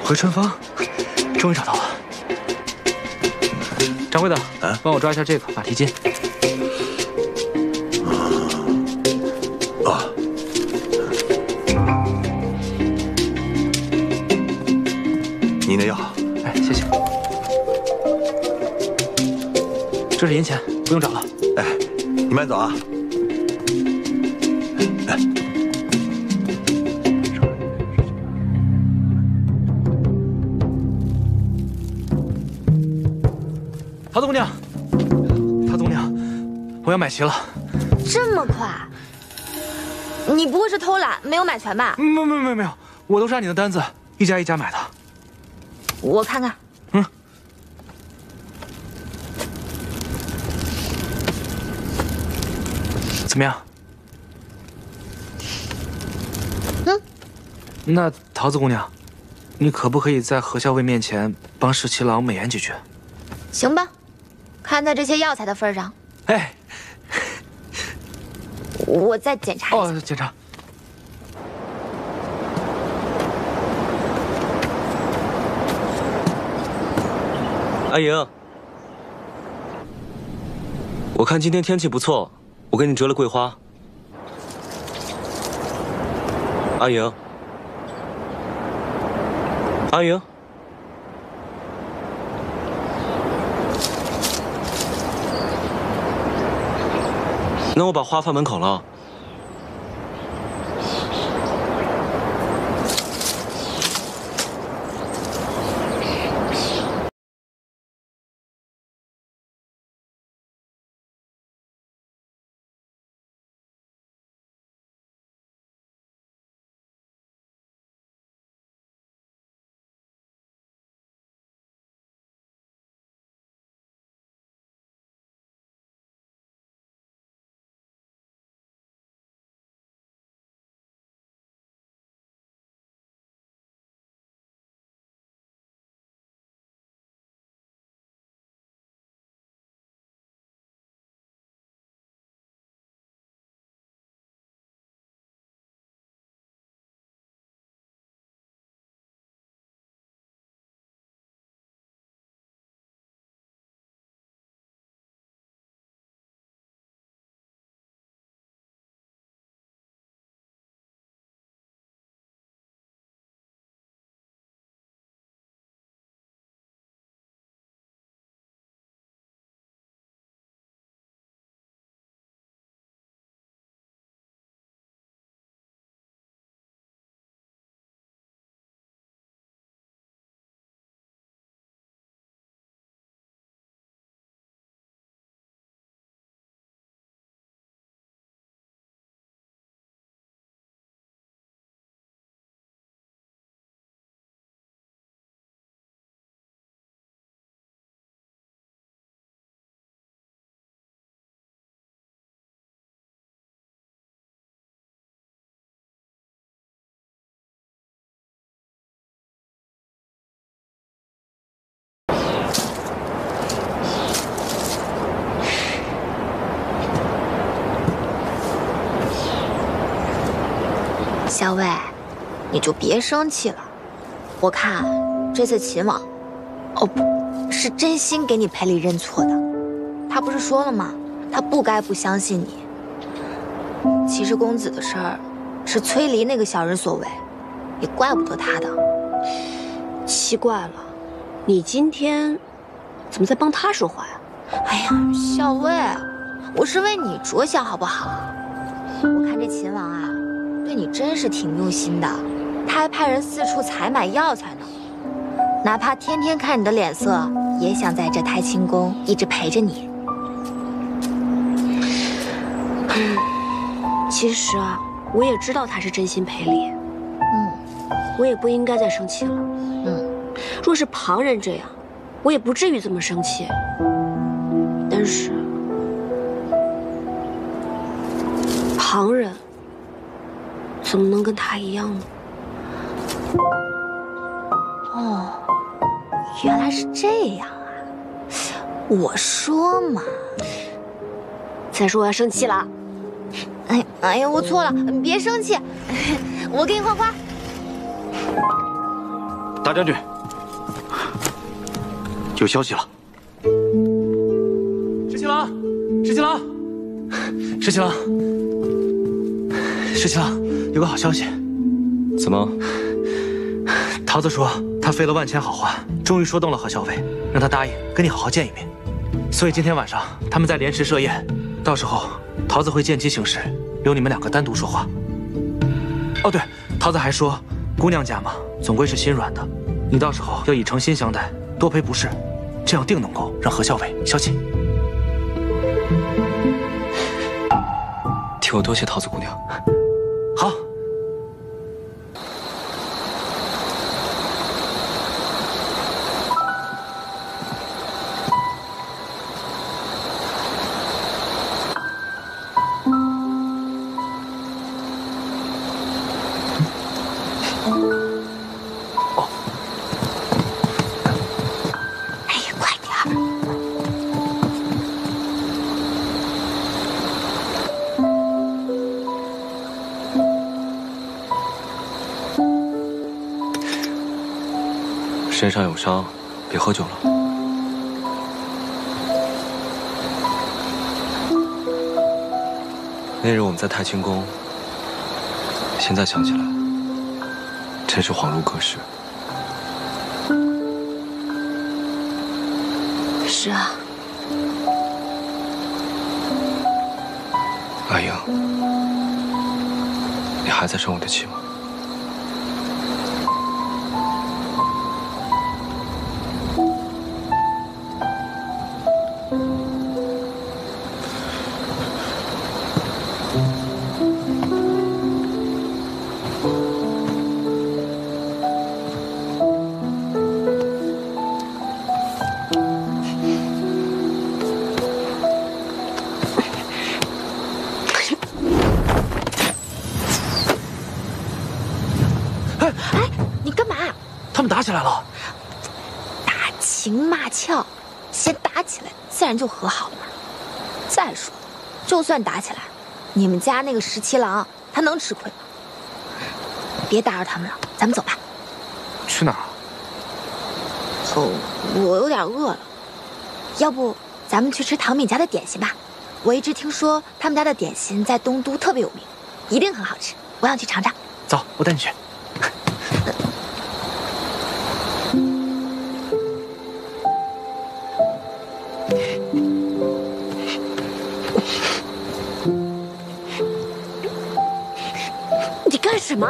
回春芳，终于找到了。掌柜的，帮我抓一下这个马蹄筋。啊。你那药，哎，谢谢。这是银钱，不用找了。哎，你慢走啊。哎。桃子姑娘，桃子姑娘，我要买齐了。这么快？你不会是偷懒没有买全吧？没有，我都是按你的单子一家一家买的。我看看。嗯。怎么样？嗯。那桃子姑娘，你可不可以在何校尉面前帮十七郎美言几句？行吧，看在这些药材的份上。哎。我再检查一下。哦，检查。阿莹，我看今天天气不错，我给你折了桂花。阿莹，阿莹，那我把花放门口了。小魏，你就别生气了。我看这次秦王，哦不，是真心给你赔礼认错的。他不是说了吗？他不该不相信你。其实公子的事儿，是崔离那个小人所为，也怪不得他的。奇怪了，你今天怎么在帮他说话呀？哎呀，小魏，我是为你着想，好不好？我看这秦王啊，对你真是挺用心的。还派人四处采买药材呢。哪怕天天看你的脸色，也想在这太清宫一直陪着你。其实啊，我也知道他是真心赔礼。我也不应该再生气了。若是旁人这样，我也不至于这么生气。但是，旁人怎么能跟他一样呢？哦，原来是这样啊！我说嘛。再说我要生气了。哎呀，我错了，你别生气，我给你画画。大将军，有消息了。石七郎，石七郎，石七郎，石七郎，有个好消息。怎么？桃子说他费了万千好话，终于说动了何小伟，让他答应跟你好好见一面。所以今天晚上他们在莲池设宴，到时候桃子会见机行事，留你们两个单独说话。哦，对，桃子还说，姑娘家嘛，总归是心软的，你到时候要以诚心相待，多赔不是，这样定能够让何小伟消气。替我多谢桃子姑娘。好。身上有伤，别喝酒了。那日我们在太清宫，现在想起来，真是恍如隔世。是啊，阿英，你还在生我的气吗？打起来了，打情骂俏，先打起来，自然就和好了嘛。再说，就算打起来，你们家那个石七郎他能吃亏吗？别打扰他们了，咱们走吧。去哪儿？哦，我有点饿了，要不咱们去吃唐敏家的点心吧？我一直听说他们家的点心在东都特别有名，一定很好吃，我想去尝尝。走，我带你去。你干什么？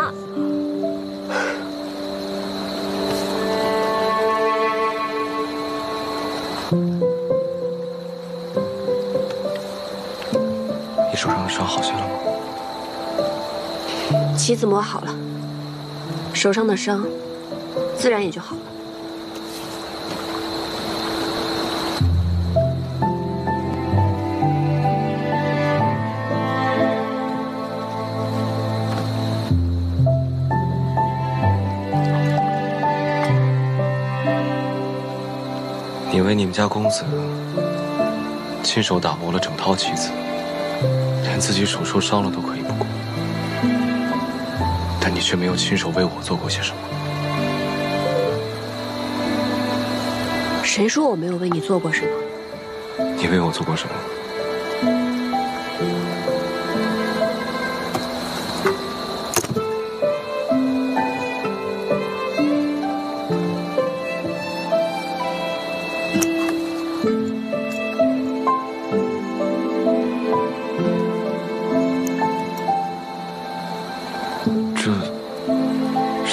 你手上的伤好些了吗？棋子磨好了，手上的伤自然也就好了。你为你们家公子亲手打磨了整套棋子，连自己手受伤了都可以不顾，但你却没有亲手为我做过些什么。谁说我没有为你做过什么？你为我做过什么？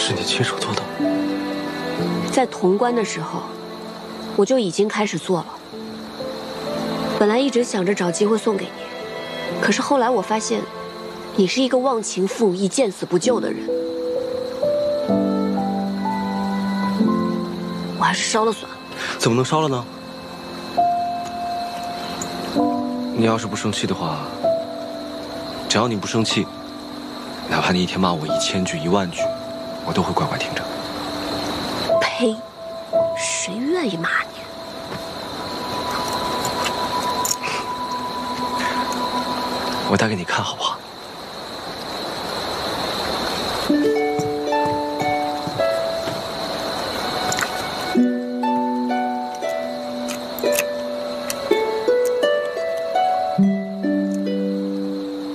是你亲手做的？在潼关的时候，我就已经开始做了。本来一直想着找机会送给你，可是后来我发现，你是一个忘情负义、见死不救的人，我还是烧了算了。怎么能烧了呢？你要是不生气的话，只要你不生气，哪怕你一天骂我1000句、10000句，我都会乖乖听着。呸！谁愿意骂你？我打给你看好不好？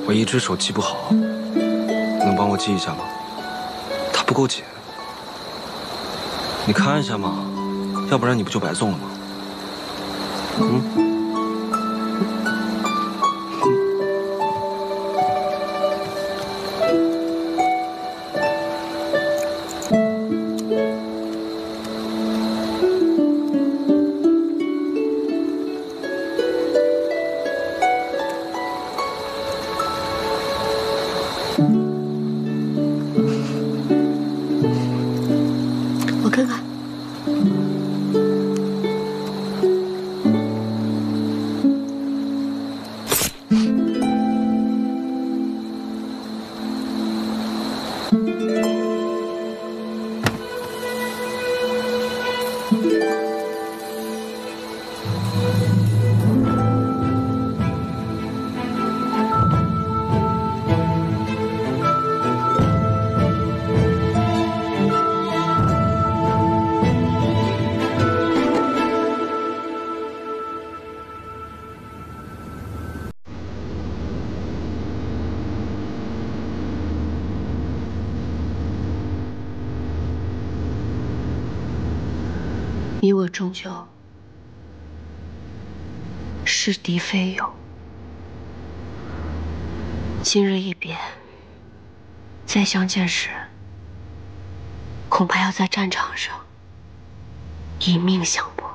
我一只手记不好，能帮我记一下吗？它不够紧，你看一下嘛，要不然你不就白送了吗？我看看。你我终究是敌非友，今日一别，再相见时，恐怕要在战场上以命相搏。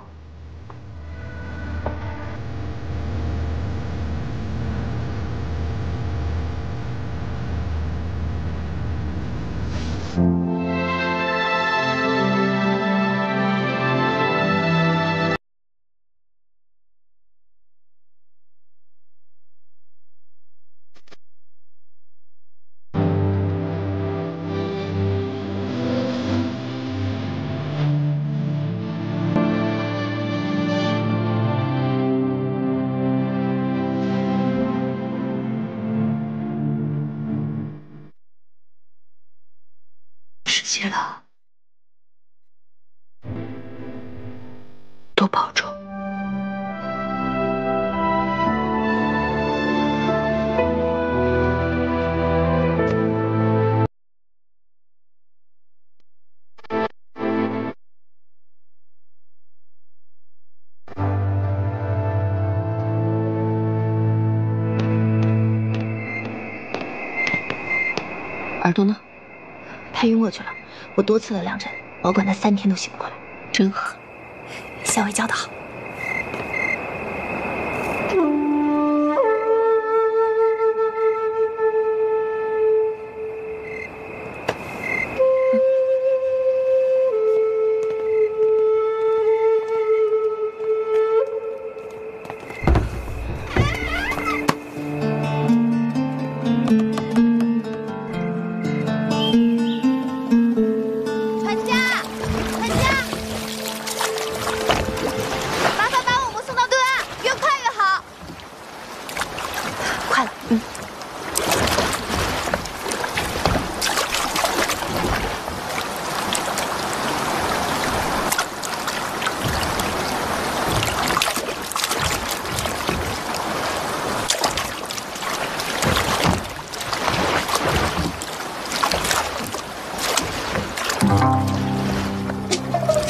时期了，多保重。耳朵呢？他晕过去了，我多次的量诊，保管他3天都醒不过来。真狠，下回教得好。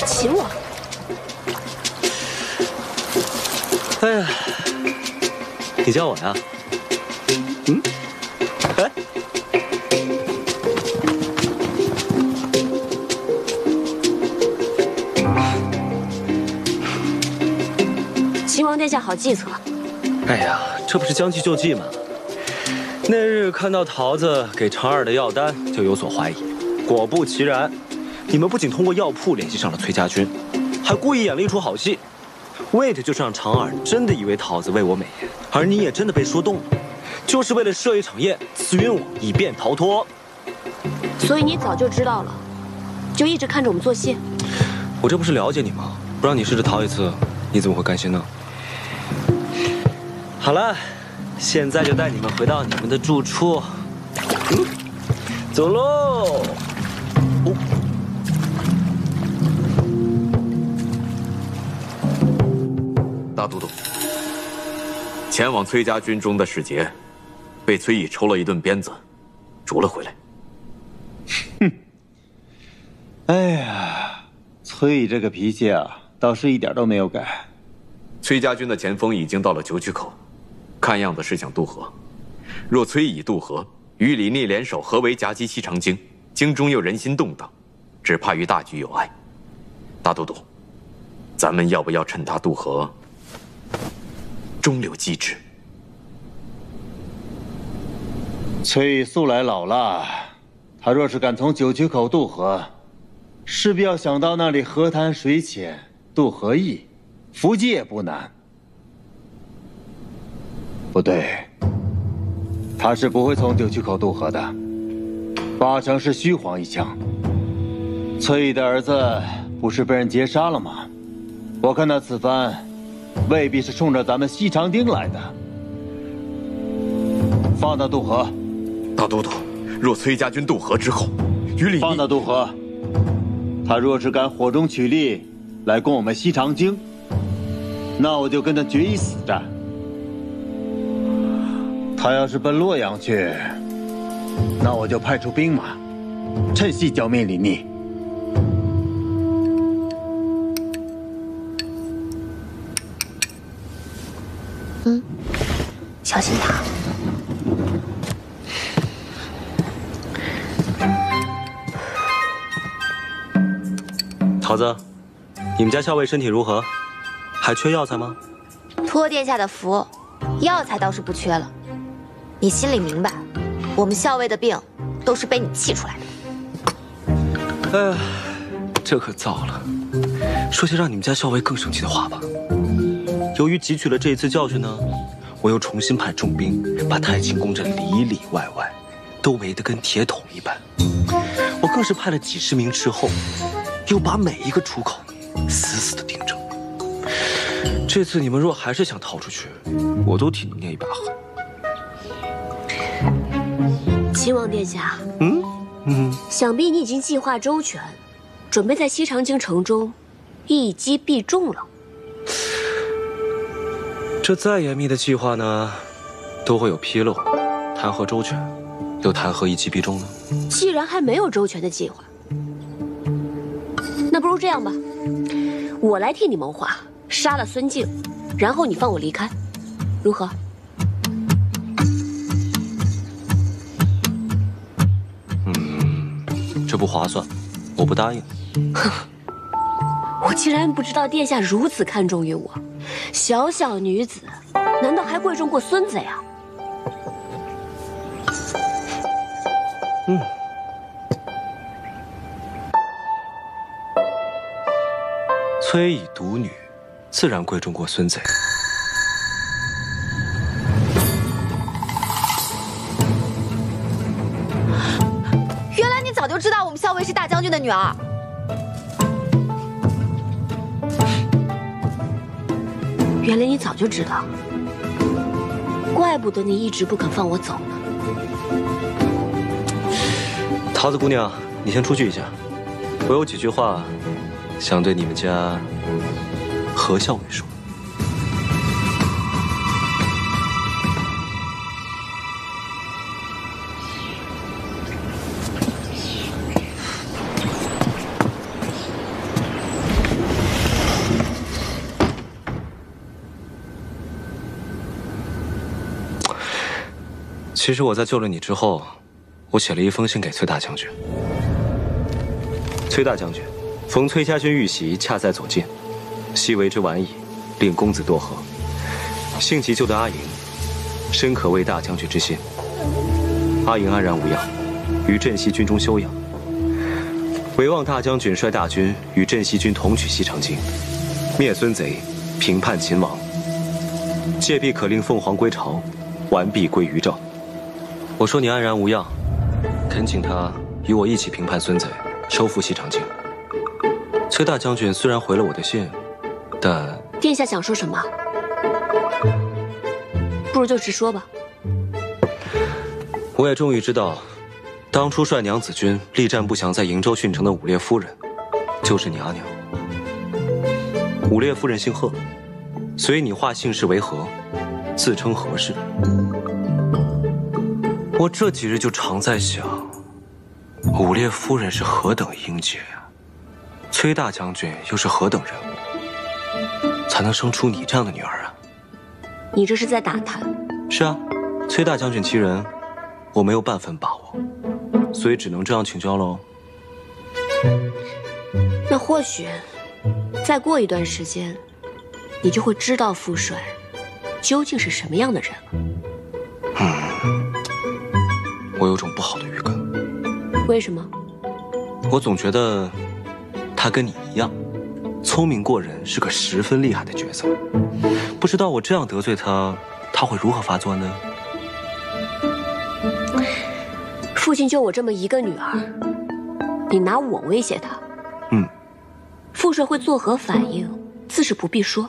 请我。哎呀，你叫我呀？哎，下好计策。哎呀，这不是将计就计吗？那日看到桃子给常二的药单，就有所怀疑。果不其然，你们不仅通过药铺联系上了崔家军，还故意演了一出好戏，为的就是让常二真的以为桃子为我美颜，而你也真的被说动了，就是为了设一场宴，刺晕我，以便逃脱。所以你早就知道了，就一直看着我们做戏。我这不是了解你吗？不让你试着逃一次，你怎么会甘心呢？好了，现在就带你们回到你们的住处。走喽！大都督，前往崔家军中的使节，被崔乙抽了一顿鞭子，逐了回来。哼！哎呀，崔乙这个脾气啊，倒是一点都没有改。崔家军的前锋已经到了九曲口，看样子是想渡河。若崔乙渡河，与李逆联手合围夹击西长京，京中又人心动荡，只怕于大局有碍。大都督，咱们要不要趁他渡河，中流击之？崔乙素来老辣，他若是敢从九曲口渡河，势必要想到那里河滩水浅，渡河易，伏击也不难。不对，他是不会从九曲口渡河的，八成是虚晃一枪。崔乙的儿子不是被人劫杀了吗？我看他此番未必是冲着咱们西长町来的。放他渡河。大都督，若崔家军渡河之后，与李逆……放他渡河。他若是敢火中取栗来攻我们西长京，那我就跟他决一死战。他要是奔洛阳去，那我就派出兵马，趁隙剿灭李逆。小心他。桃子，你们家校尉身体如何？还缺药材吗？托殿下的福，药材倒是不缺了。你心里明白，我们校尉的病都是被你气出来的。哎，这可糟了。说些让你们家校尉更生气的话吧。由于汲取了这一次教训呢，我又重新派重兵把太清宫这里里外外都围得跟铁桶一般。我更是派了几十名斥候，又把每一个出口死死地盯着。这次你们若还是想逃出去，我都替你捏一把汗。秦王殿下，想必你已经计划周全，准备在西长京城中一击必中了。这再严密的计划呢，都会有纰漏，谈何周全，又谈何一击必中呢？既然还没有周全的计划，那不如这样吧，我来替你谋划，杀了孙敬，然后你放我离开，如何？这不划算，我不答应。我竟然不知道殿下如此看重于我，小小女子，难道还贵重过孙子呀？崔乙独女，自然贵重过孙子。原来你早就知道我们校尉是大将军的女儿。原来你早就知道，怪不得你一直不肯放我走呢。桃子姑娘，你先出去一下，我有几句话想对你们家何校尉说。其实我在救了你之后，我写了一封信给崔大将军。崔大将军，逢崔家军遇袭，恰在左近，昔为之晚矣，令公子多贺。性急救的阿莹，深可谓大将军之心。阿莹安然无恙，于镇西军中休养。唯望大将军率大军与镇西军同取西长京，灭孙贼，平叛秦王。届必可令凤凰归巢，完璧归于赵。我说你安然无恙，恳请他与我一起平叛孙贼，收复西长京。崔大将军虽然回了我的信，但殿下想说什么？不如就直说吧。我也终于知道，当初率娘子军力战不降在瀛州郡城的武烈夫人，就是你阿娘。武烈夫人姓贺，随你化姓氏为何，自称何氏。我这几日就常在想，武烈夫人是何等英杰呀，崔大将军又是何等人物，才能生出你这样的女儿啊？你这是在打探？是啊，崔大将军其人，我没有半分把握，所以只能这样请教喽。那或许，再过一段时间，你就会知道父帅究竟是什么样的人了。我有种不好的预感。为什么？我总觉得他跟你一样，聪明过人，是个十分厉害的角色。不知道我这样得罪他，他会如何发作呢？父亲就我这么一个女儿，你拿我威胁他，父帅会作何反应，自是不必说。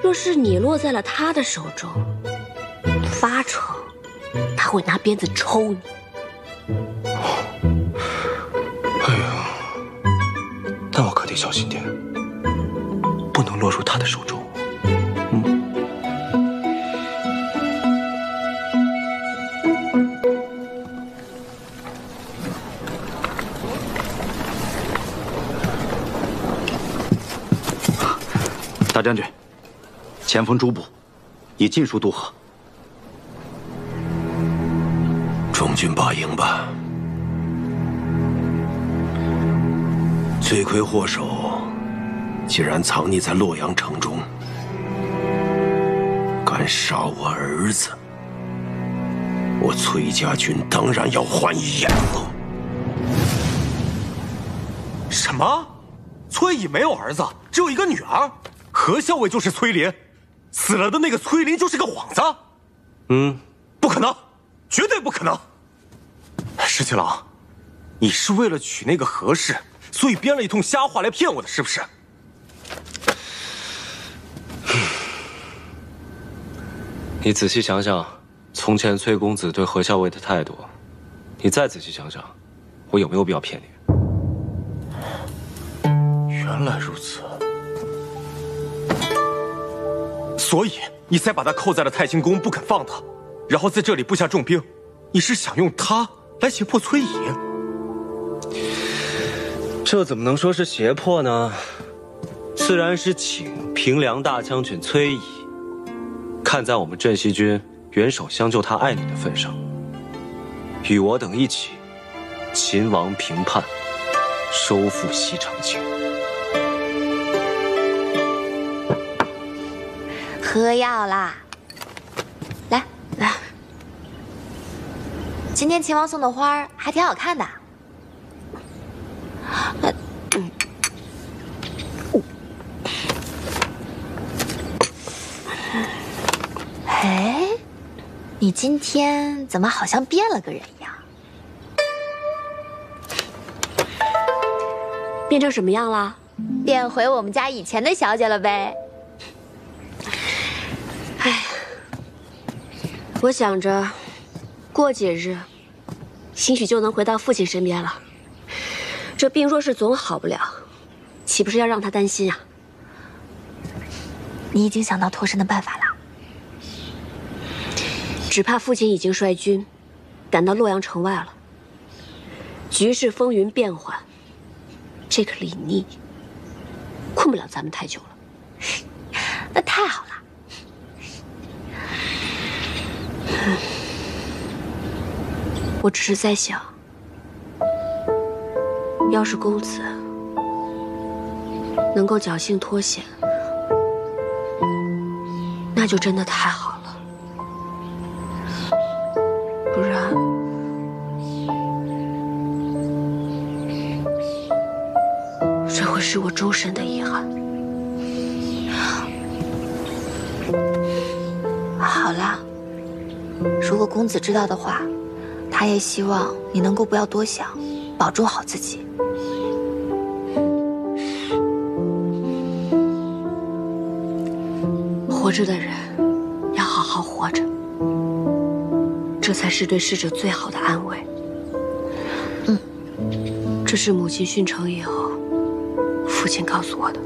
若是你落在了他的手中，八成他会拿鞭子抽你。哎呀，那我可得小心点，不能落入他的手中。大将军，前锋诸部已尽数渡河。中军罢营吧。罪魁祸首竟然藏匿在洛阳城中，敢杀我儿子，我崔家军当然要还以颜色。什么？崔乙没有儿子，只有一个女儿？何校尉就是崔林，死了的那个崔林就是个幌子。不可能，绝对不可能。石七郎，你是为了娶那个何氏，所以编了一通瞎话来骗我的，是不是？你仔细想想，从前崔公子对何校尉的态度，你再仔细想想，我有没有必要骗你？原来如此。所以你才把他扣在了太清宫，不肯放他，然后在这里布下重兵。你是想用他来胁迫崔乙？这怎么能说是胁迫呢？自然是请平凉大将军崔乙，看在我们镇西军援手相救他爱女的份上，与我等一起秦王平叛，收复西长京。喝药啦！来，今天秦王送的花还挺好看的。哎，你今天怎么好像变了个人一样？变成什么样了？变回我们家以前的小姐了呗。哎，我想着，过几日，兴许就能回到父亲身边了。这病若是总好不了，岂不是要让他担心啊？你已经想到脱身的办法了？只怕父亲已经率军赶到洛阳城外了，局势风云变幻，这个李逆困不了咱们太久了。那太好了。我只是在想，要是公子能够侥幸脱险，那就真的太好了，不然这会是我终身的遗憾。好了，如果公子知道的话，他也希望你能够不要多想，保重好自己。活着的人要好好活着，这才是对逝者最好的安慰。这是母亲殉城以后，父亲告诉我的。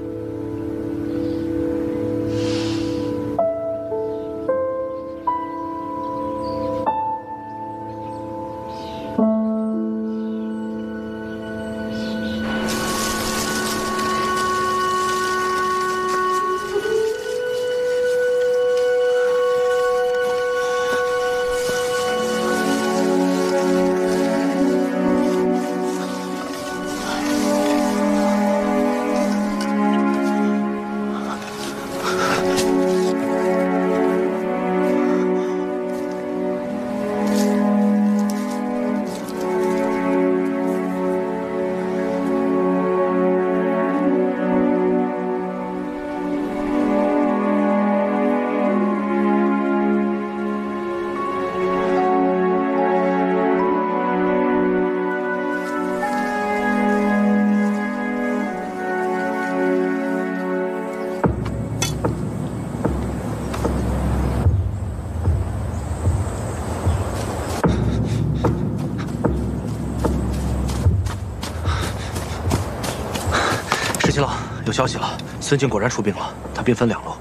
石七郎，有消息了，孙敬果然出兵了，他兵分2路，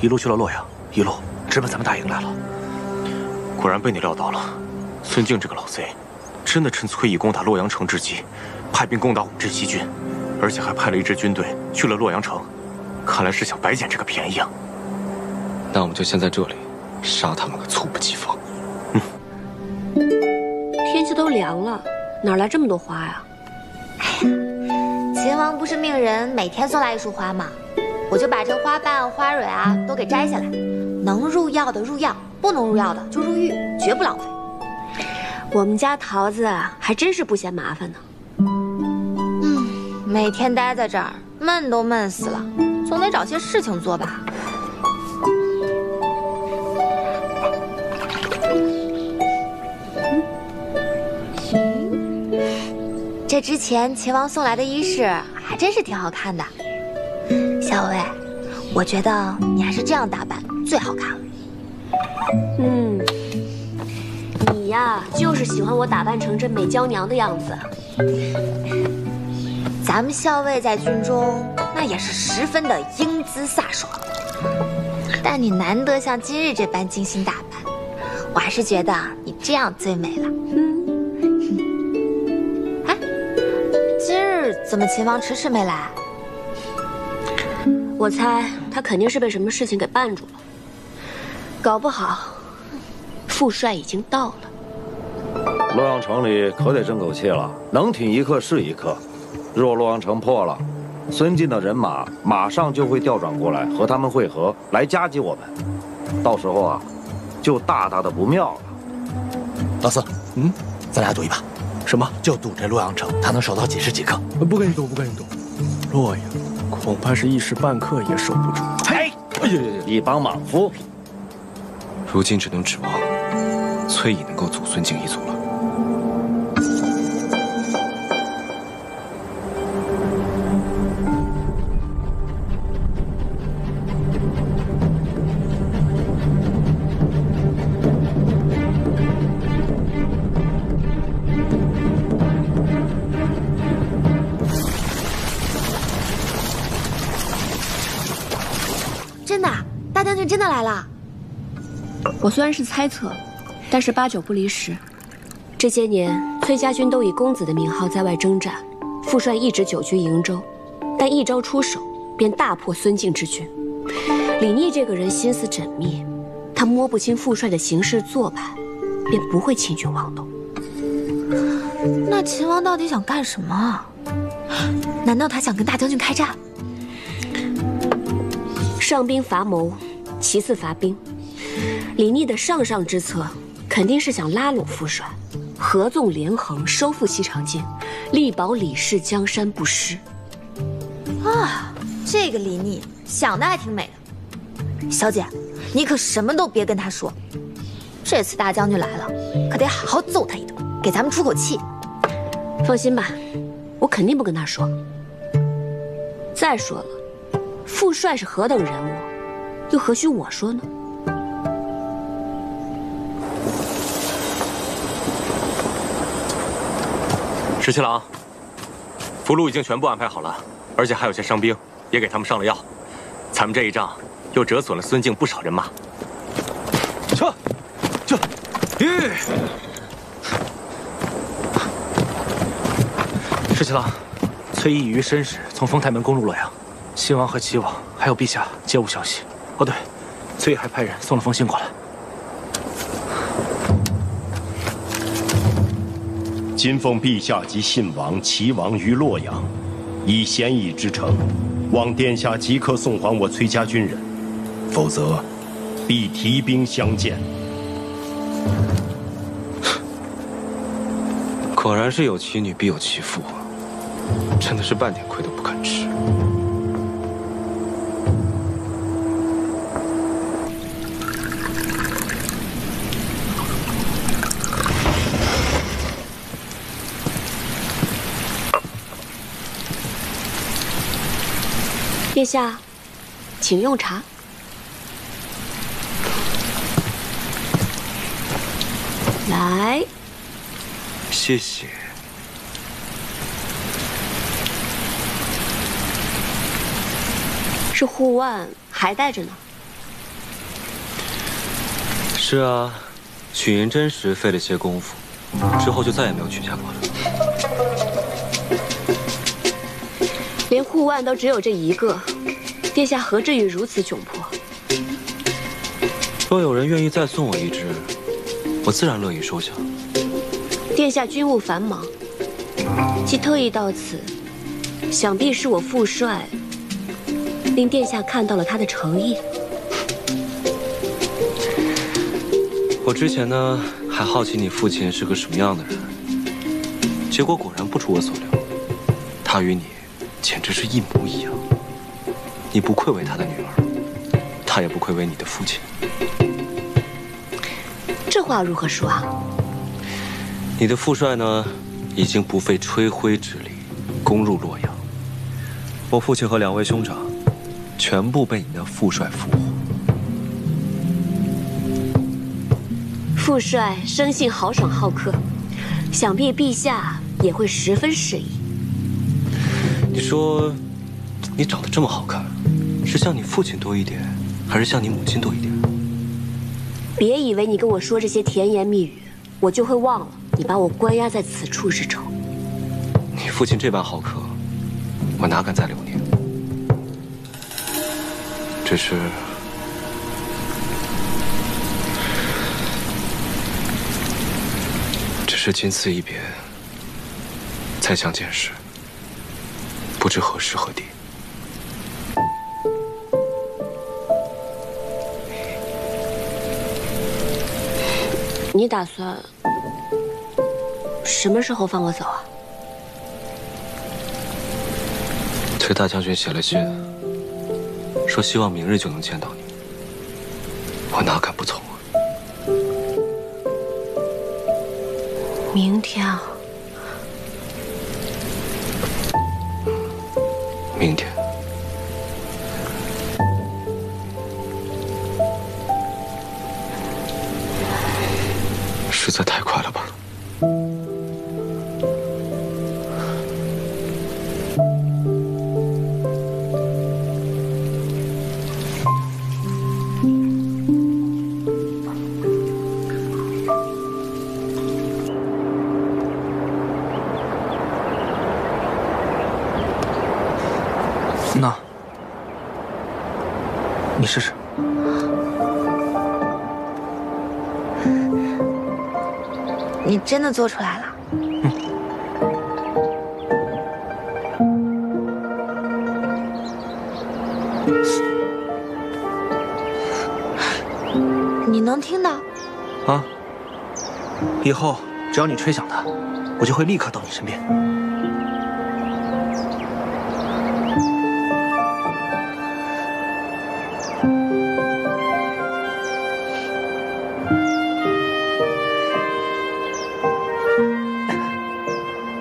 一路去了洛阳，一路直奔咱们大营来了。果然被你料到了，孙敬这个老贼，真的趁崔乙攻打洛阳城之机，派兵攻打我们镇西军，而且还派了一支军队去了洛阳城，看来是想白捡这个便宜啊。那我们就先在这里杀他们个猝不及防。天气都凉了，哪来这么多花呀？秦王不是命人每天送来一束花吗？我就把这花瓣、花蕊啊都给摘下来，能入药的入药，不能入药的就入狱，绝不浪费。我们家桃子还真是不嫌麻烦呢。每天待在这儿，闷都闷死了，总得找些事情做吧。这之前秦王送来的衣饰还真是挺好看的，小薇，我觉得你还是这样打扮最好看了。你呀，就是喜欢我打扮成这美娇娘的样子。咱们校尉在军中那也是十分的英姿飒爽，但你难得像今日这般精心打扮，我还是觉得你这样最美了。怎么秦王迟迟没来？我猜他肯定是被什么事情给绊住了，搞不好副帅已经到了。洛阳城里可得争口气了，能挺一刻是一刻。若洛阳城破了，孙晋的人马马上就会调转过来和他们会合，来夹击我们。到时候啊，就大大的不妙了。老四，咱俩赌一把。什么？就赌这洛阳城，他能守到几时几刻？不跟你赌，不跟你赌。洛阳恐怕是一时半刻也守不住。嘿，一帮莽夫！如今只能指望崔乙能够阻孙敬一阻了。真的来了。我虽然是猜测，但是8、9不离十。这些年，崔家军都以公子的名号在外征战，副帅一直久居营州，但一招出手便大破孙敬之军。李逆这个人心思缜密，他摸不清副帅的行事做派，便不会轻举妄动。那秦王到底想干什么？难道他想跟大将军开战？上兵伐谋，其次伐兵。李逆的上上之策，肯定是想拉拢副帅，合纵连横，收复西长京，力保李氏江山不失。啊，这个李逆想的还挺美的。小姐，你可什么都别跟他说。这次大将军来了，可得好好揍他一顿，给咱们出口气。放心吧，我肯定不跟他说。再说了，副帅是何等人物，又何须我说呢？十七郎，俘虏已经全部安排好了，而且还有些伤兵，也给他们上了药。咱们这一仗又折损了孙敬不少人马。撤！十七郎，崔义与申使从丰台门攻入洛阳，新王和齐王还有陛下皆无消息。哦对，崔义还派人送了封信过来。今奉陛下及信王、齐王于洛阳，以咸邑之城，望殿下即刻送还我崔家军人，否则必提兵相见。果然是有其女必有其父，真的是半点亏都不肯吃。殿下，请用茶。来，谢谢。这护腕还带着呢。是啊，取银针时费了些功夫，之后就再也没有取下过了。连护腕都只有这一个，殿下何至于如此窘迫？若有人愿意再送我一只，我自然乐意收下。殿下军务繁忙，既特意到此，想必是我父帅令殿下看到了他的诚意。我之前呢还好奇你父亲是个什么样的人，结果果然不出我所料，他与你简直是一模一样。你不愧为他的女儿，他也不愧为你的父亲。这话如何说啊？你的父帅呢，已经不费吹灰之力攻入洛阳，我父亲和两位兄长全部被你的父帅俘获。父帅生性豪爽好客，想必陛下也会十分适宜。你说，你长得这么好看，是像你父亲多一点，还是像你母亲多一点？别以为你跟我说这些甜言蜜语，我就会忘了你把我关押在此处之仇。你父亲这般好客，我哪敢再留念？只是仅此一别，再相见时，不知何时何地。你打算什么时候放我走啊？崔大将军写了信，说希望明日就能见到你，我哪敢不从啊？明天啊？明天。实在太快了吧？那，你试试。你真的做出来了？以后只要你吹响它，我就会立刻到你身边。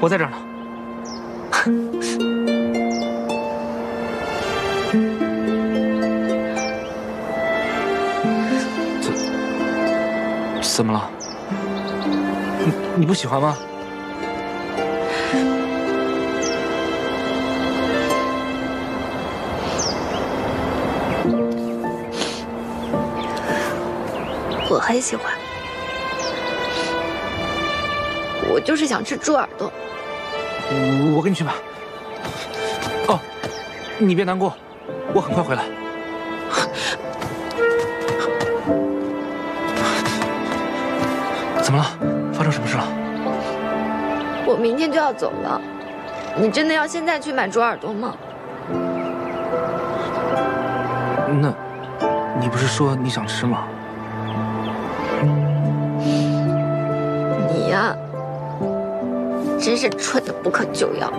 我在这儿呢。怎么了？你不喜欢吗？我很喜欢，我就是想吃猪耳朵。我给你去买。哦，你别难过，我很快回来。怎么了？发生什么事了？我明天就要走了，你真的要现在去买猪耳朵吗？那，你不是说你想吃吗？你呀，真是蠢得不可救药。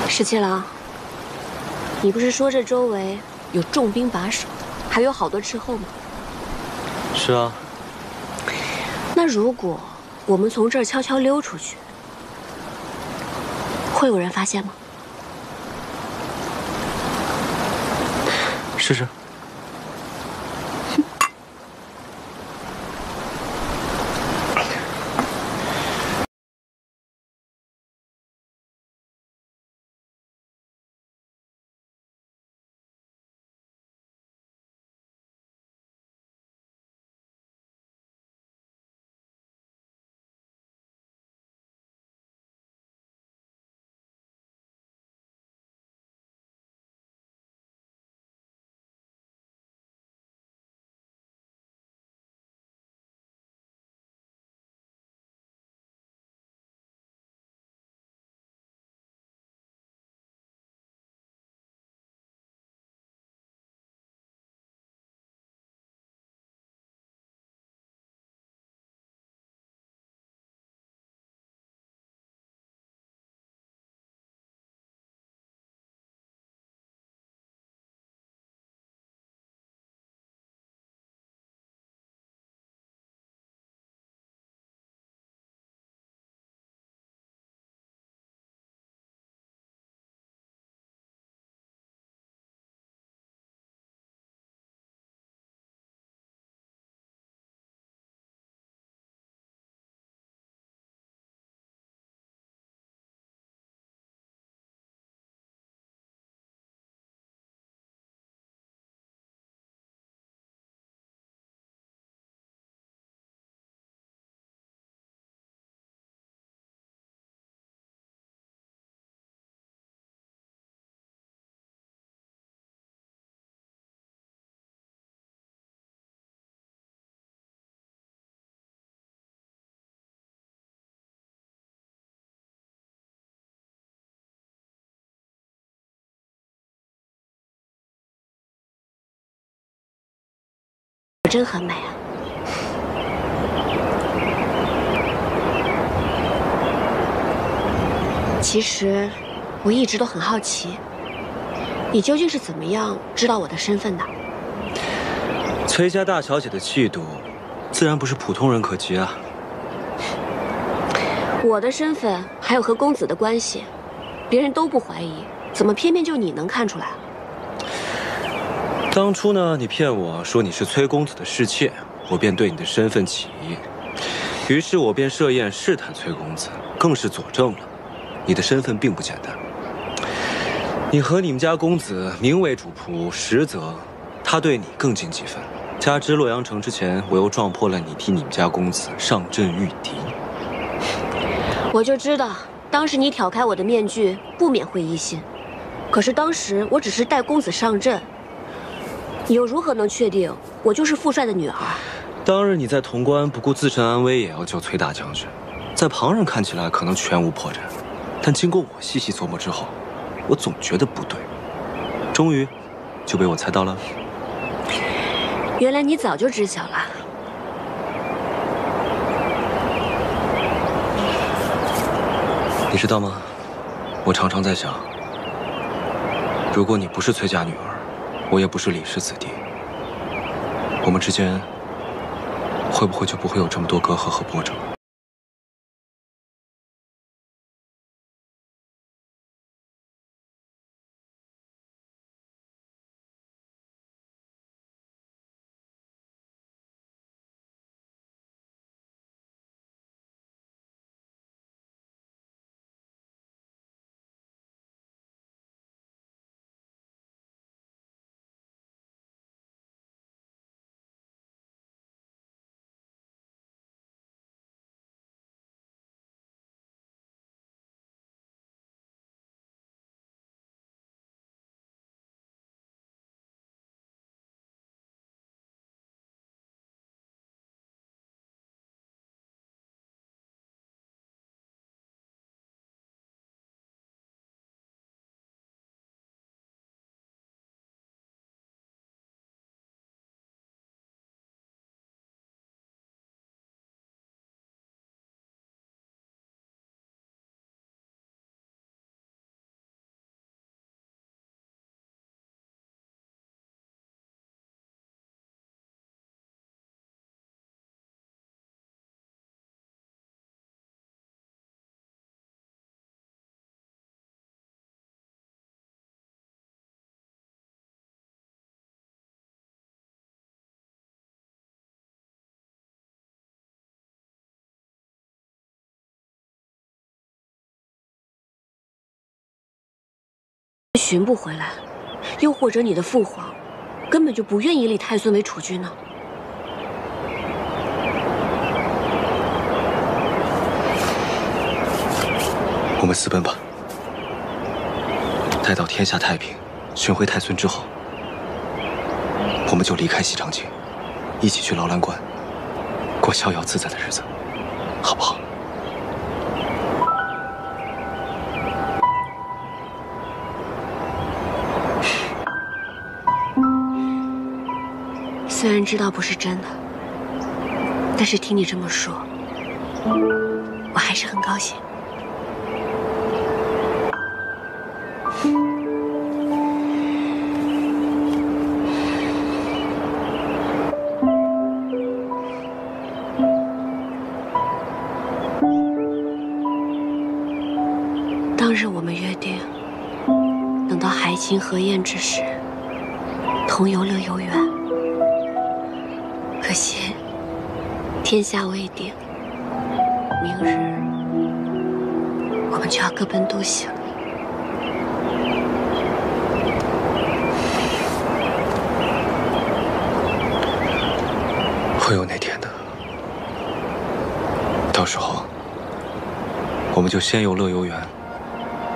十七郎，你不是说这周围有重兵把守，还有好多斥候吗？是啊。那如果我们从这儿悄悄溜出去，会有人发现吗？试试。真很美啊！其实我一直都很好奇，你究竟是怎么样知道我的身份的？崔家大小姐的气度，自然不是普通人可及啊。我的身份还有和公子的关系，别人都不怀疑，怎么偏偏就你能看出来？当初呢，你骗我说你是崔公子的侍妾，我便对你的身份起疑，于是我便设宴试探崔公子，更是佐证了你的身份并不简单。你和你们家公子名为主仆，实则他对你更尽几分。加之洛阳城之前，我又撞破了你替你们家公子上阵御敌。我就知道，当时你挑开我的面具，不免会疑心。可是当时我只是带公子上阵，你又如何能确定我就是父帅的女儿？当日你在潼关不顾自身安危也要救崔大将军，在旁人看起来可能全无破绽，但经过我细细琢磨之后，我总觉得不对，终于就被我猜到了。原来你早就知晓了。你知道吗？我常常在想，如果你不是崔家女儿，我也不是李氏子弟，我们之间会不会就不会有这么多隔阂和波折？寻不回来，又或者你的父皇根本就不愿意立太孙为储君呢？我们私奔吧。待到天下太平，寻回太孙之后，我们就离开西长京，一起去劳兰关，过逍遥自在的日子，好不好？虽然知道不是真的，但是听你这么说，我还是很高兴。当日我们约定，等到海清河晏之时，同游乐游原。可惜，天下未定，明日我们就要各奔东西了。会有那天的，到时候我们就先游乐游园，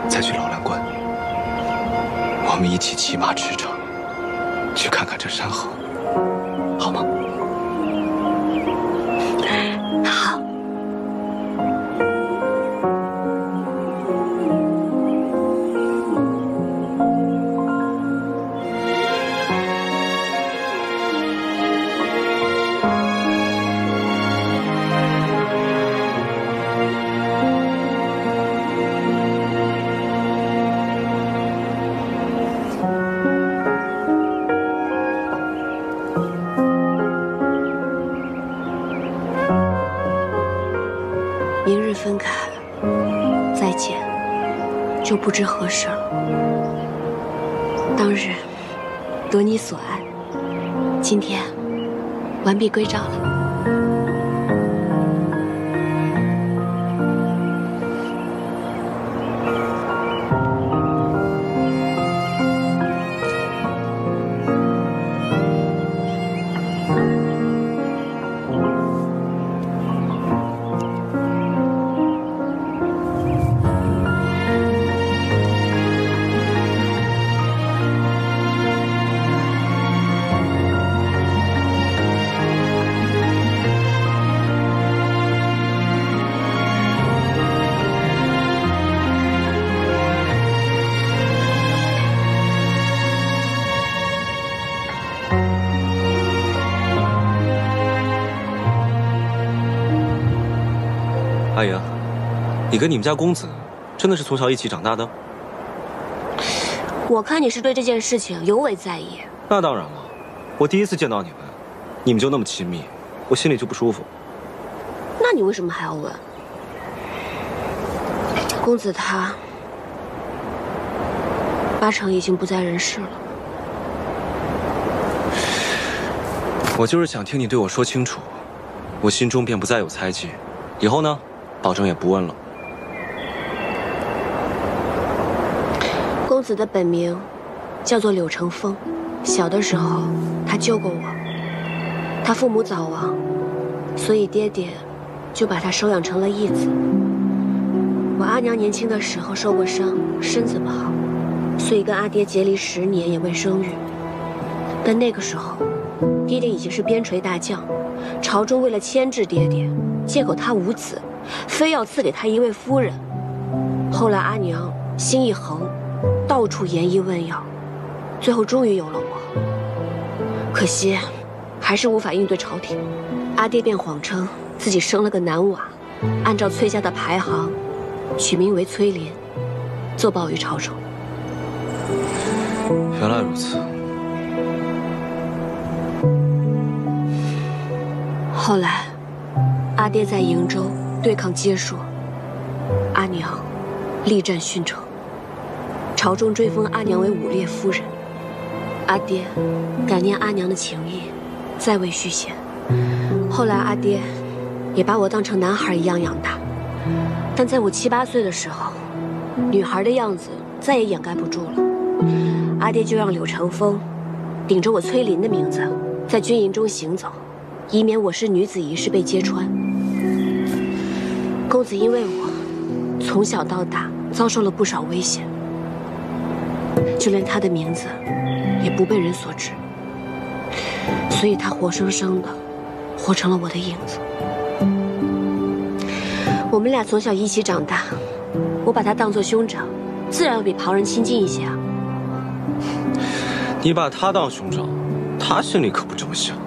再去劳兰关。我们一起骑马驰骋，去看看这山河，好吗？好。明日分开，再见，就不知何时了。当日夺你所爱。今天完璧归赵了。阿莹，你跟你们家公子真的是从小一起长大的？我看你是对这件事情尤为在意。那当然了，我第一次见到你们，你们就那么亲密，我心里就不舒服。那你为什么还要问？公子他八成已经不在人世了。我就是想听你对我说清楚，我心中便不再有猜忌。以后呢，保证也不问了。公子的本名叫做柳成风，小的时候他救过我。他父母早亡，所以爹爹就把他收养成了义子。我阿娘年轻的时候受过伤，身子不好，所以跟阿爹结离10年也未生育。但那个时候，爹爹已经是边陲大将，朝中为了牵制爹爹，借口他无子，非要赐给他一位夫人。后来阿娘心一横，到处研医问药，最后终于有了我。可惜，还是无法应对朝廷。阿爹便谎称自己生了个男娃，按照崔家的排行，取名为崔林，作报于朝中。原来如此。后来，阿爹在瀛州对抗接硕，阿娘力战殉城，朝中追封阿娘为武烈夫人。阿爹感念阿娘的情谊，再未续弦。后来阿爹也把我当成男孩一样养大，但在我7、8岁的时候，女孩的样子再也掩盖不住了。阿爹就让柳成风顶着我崔林的名字在军营中行走，以免我是女子一事被揭穿。公子因为我从小到大遭受了不少危险，就连他的名字也不被人所知，所以他活生生的活成了我的影子。我们俩从小一起长大，我把他当作兄长，自然要比旁人亲近一些啊。你把他当兄长，他心里可不这么想。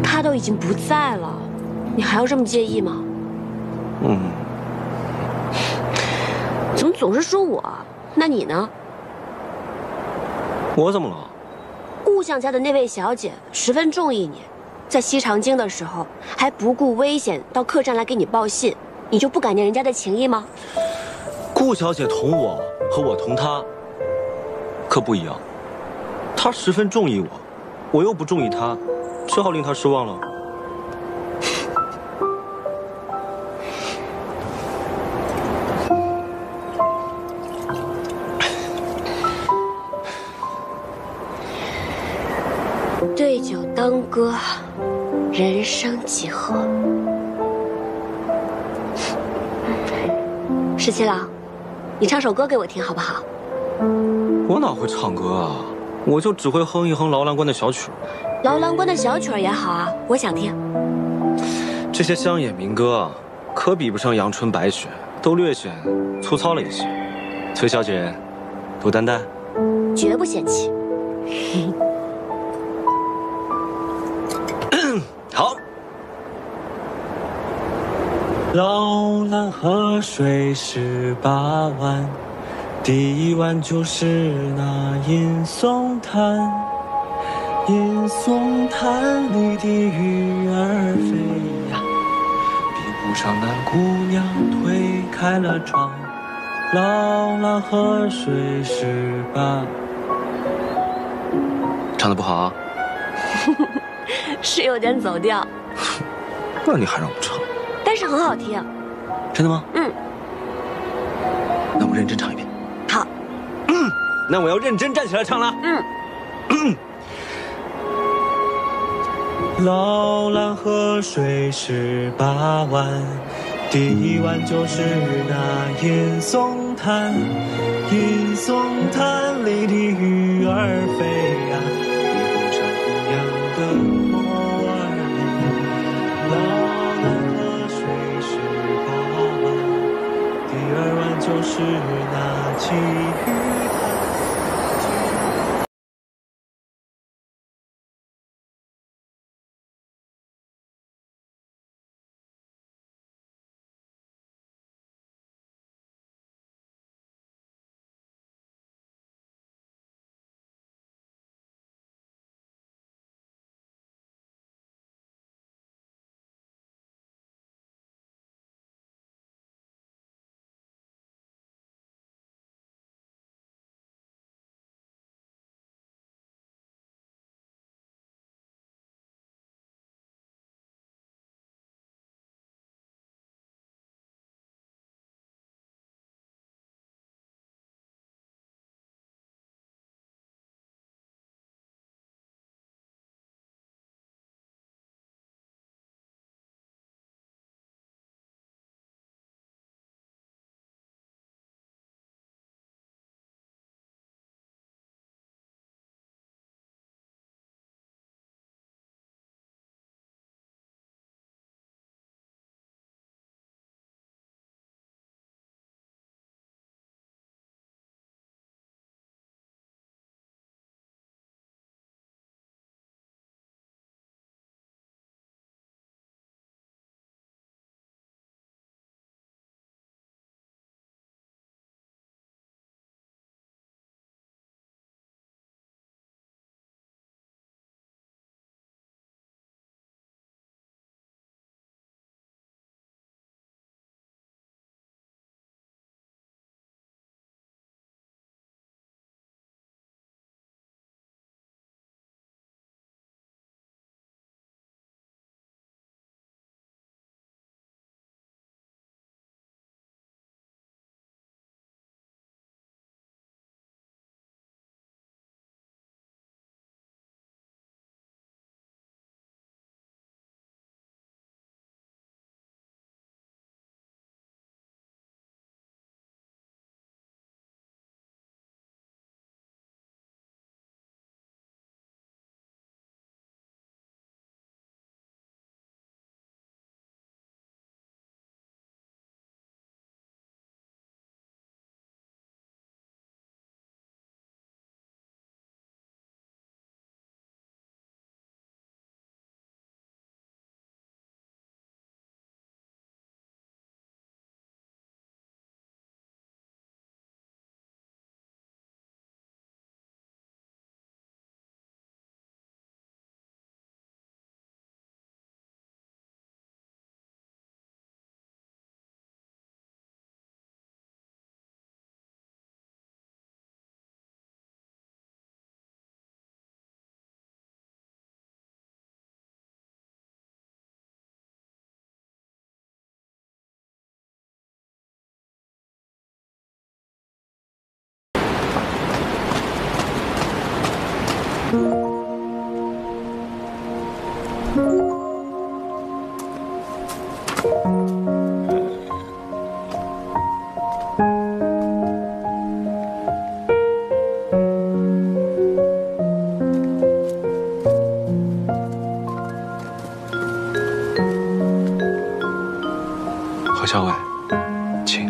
他都已经不在了，你还要这么介意吗？怎么总是说我？那你呢？我怎么了？顾相家的那位小姐十分中意你，在西长京的时候还不顾危险到客栈来给你报信，你就不感念人家的情谊吗？顾小姐同我和我同她可不一样，她十分中意我，我又不中意她，只好令她失望了。对酒当歌，人生几何？十七郎，你唱首歌给我听好不好？我哪会唱歌啊？我就只会哼一哼劳兰关的小曲。劳兰关的小曲儿也好啊，我想听。这些乡野民歌啊，可比不上阳春白雪，都略显粗糙了一些。崔小姐，多担待。绝不嫌弃。好。劳兰河水18弯，第1弯就是那银松滩。银松滩里的鱼儿飞呀，比不上那姑娘推开了窗。劳兰河水18。唱的不好啊？是有点走调，那你还让我唱？但是很好听。真的吗？嗯。那我认真唱一遍。好。那我要认真站起来唱了。老蓝河水18弯，第一弯就是那银松滩。银松滩里的鱼儿飞呀，比湖上同样的波儿里。老蓝河水18弯，第二弯就是那鲫鱼滩。何小伟，请。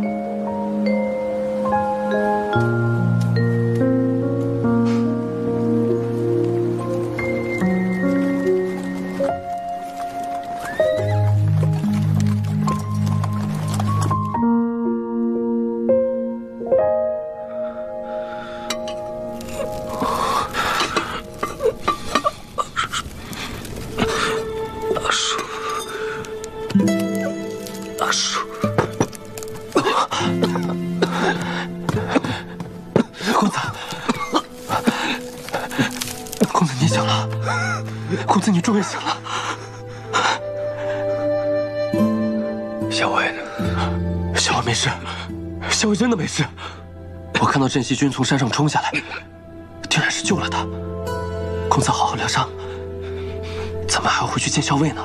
公子，你公子，你终于醒了。小薇，小薇没事，小薇真的没事。我看到镇西军从山上冲下来，定然是救了他。公子好好疗伤，咱们还要回去见校尉呢。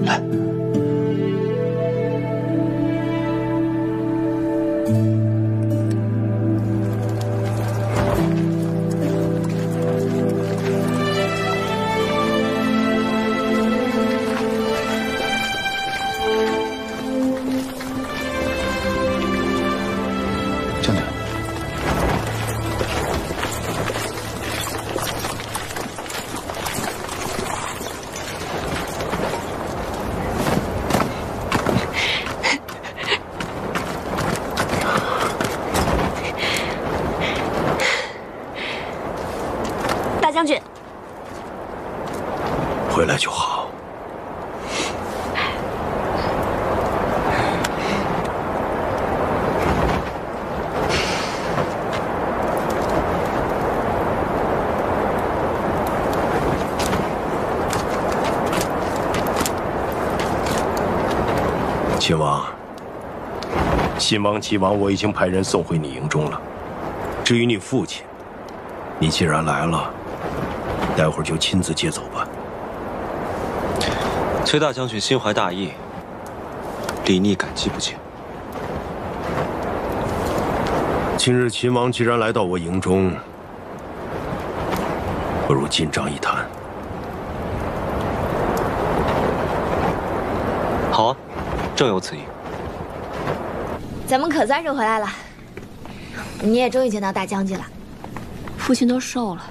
来。大将军，回来就好。秦王，信王、齐王，我已经派人送回你营中了。至于你父亲，你既然来了，待会儿就亲自接走吧。崔大将军心怀大义，李逆感激不尽。今日秦王既然来到我营中，不如进帐一谈。好啊，正有此意。咱们可算是回来了，你也终于见到大将军了。父亲都瘦了，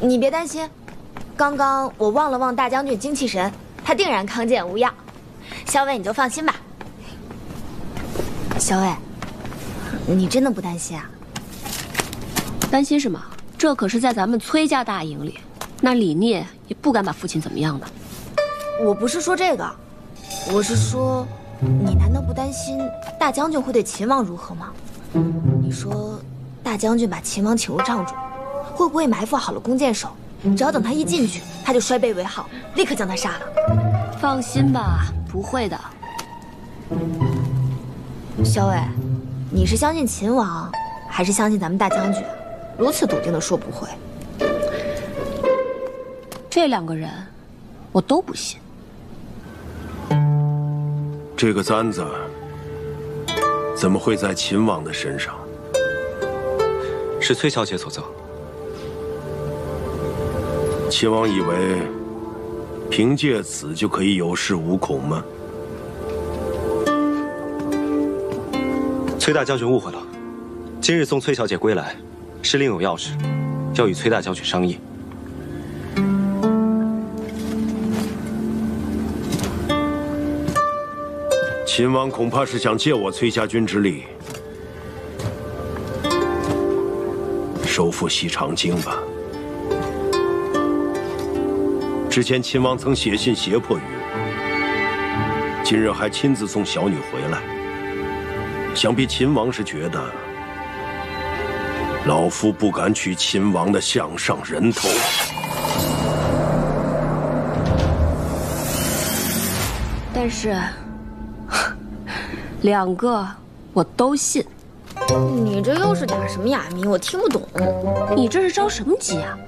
你别担心，刚刚我望了望大将军精气神，他定然康健无恙。校尉你就放心吧。校尉，你真的不担心啊？担心什么？这可是在咱们崔家大营里，那李聂也不敢把父亲怎么样的。我不是说这个，我是说，你难道不担心大将军会对秦王如何吗？你说，大将军把秦王请入帐中，会不会埋伏好了弓箭手？只要等他一进去，他就摔背为号，立刻将他杀了。放心吧，不会的。校尉，你是相信秦王，还是相信咱们大将军？如此笃定的说不会。这两个人，我都不信。这个簪子怎么会在秦王的身上？是崔小姐所赠。秦王以为凭借此就可以有恃无恐吗？崔大将军误会了，今日送崔小姐归来，是另有要事，要与崔大将军商议。秦王恐怕是想借我崔家军之力，收复西长京吧。之前秦王曾写信胁迫于我，今日还亲自送小女回来，想必秦王是觉得老夫不敢取秦王的项上人头。但是，两个我都信。你这又是打什么哑谜？我听不懂。你这是着什么急啊？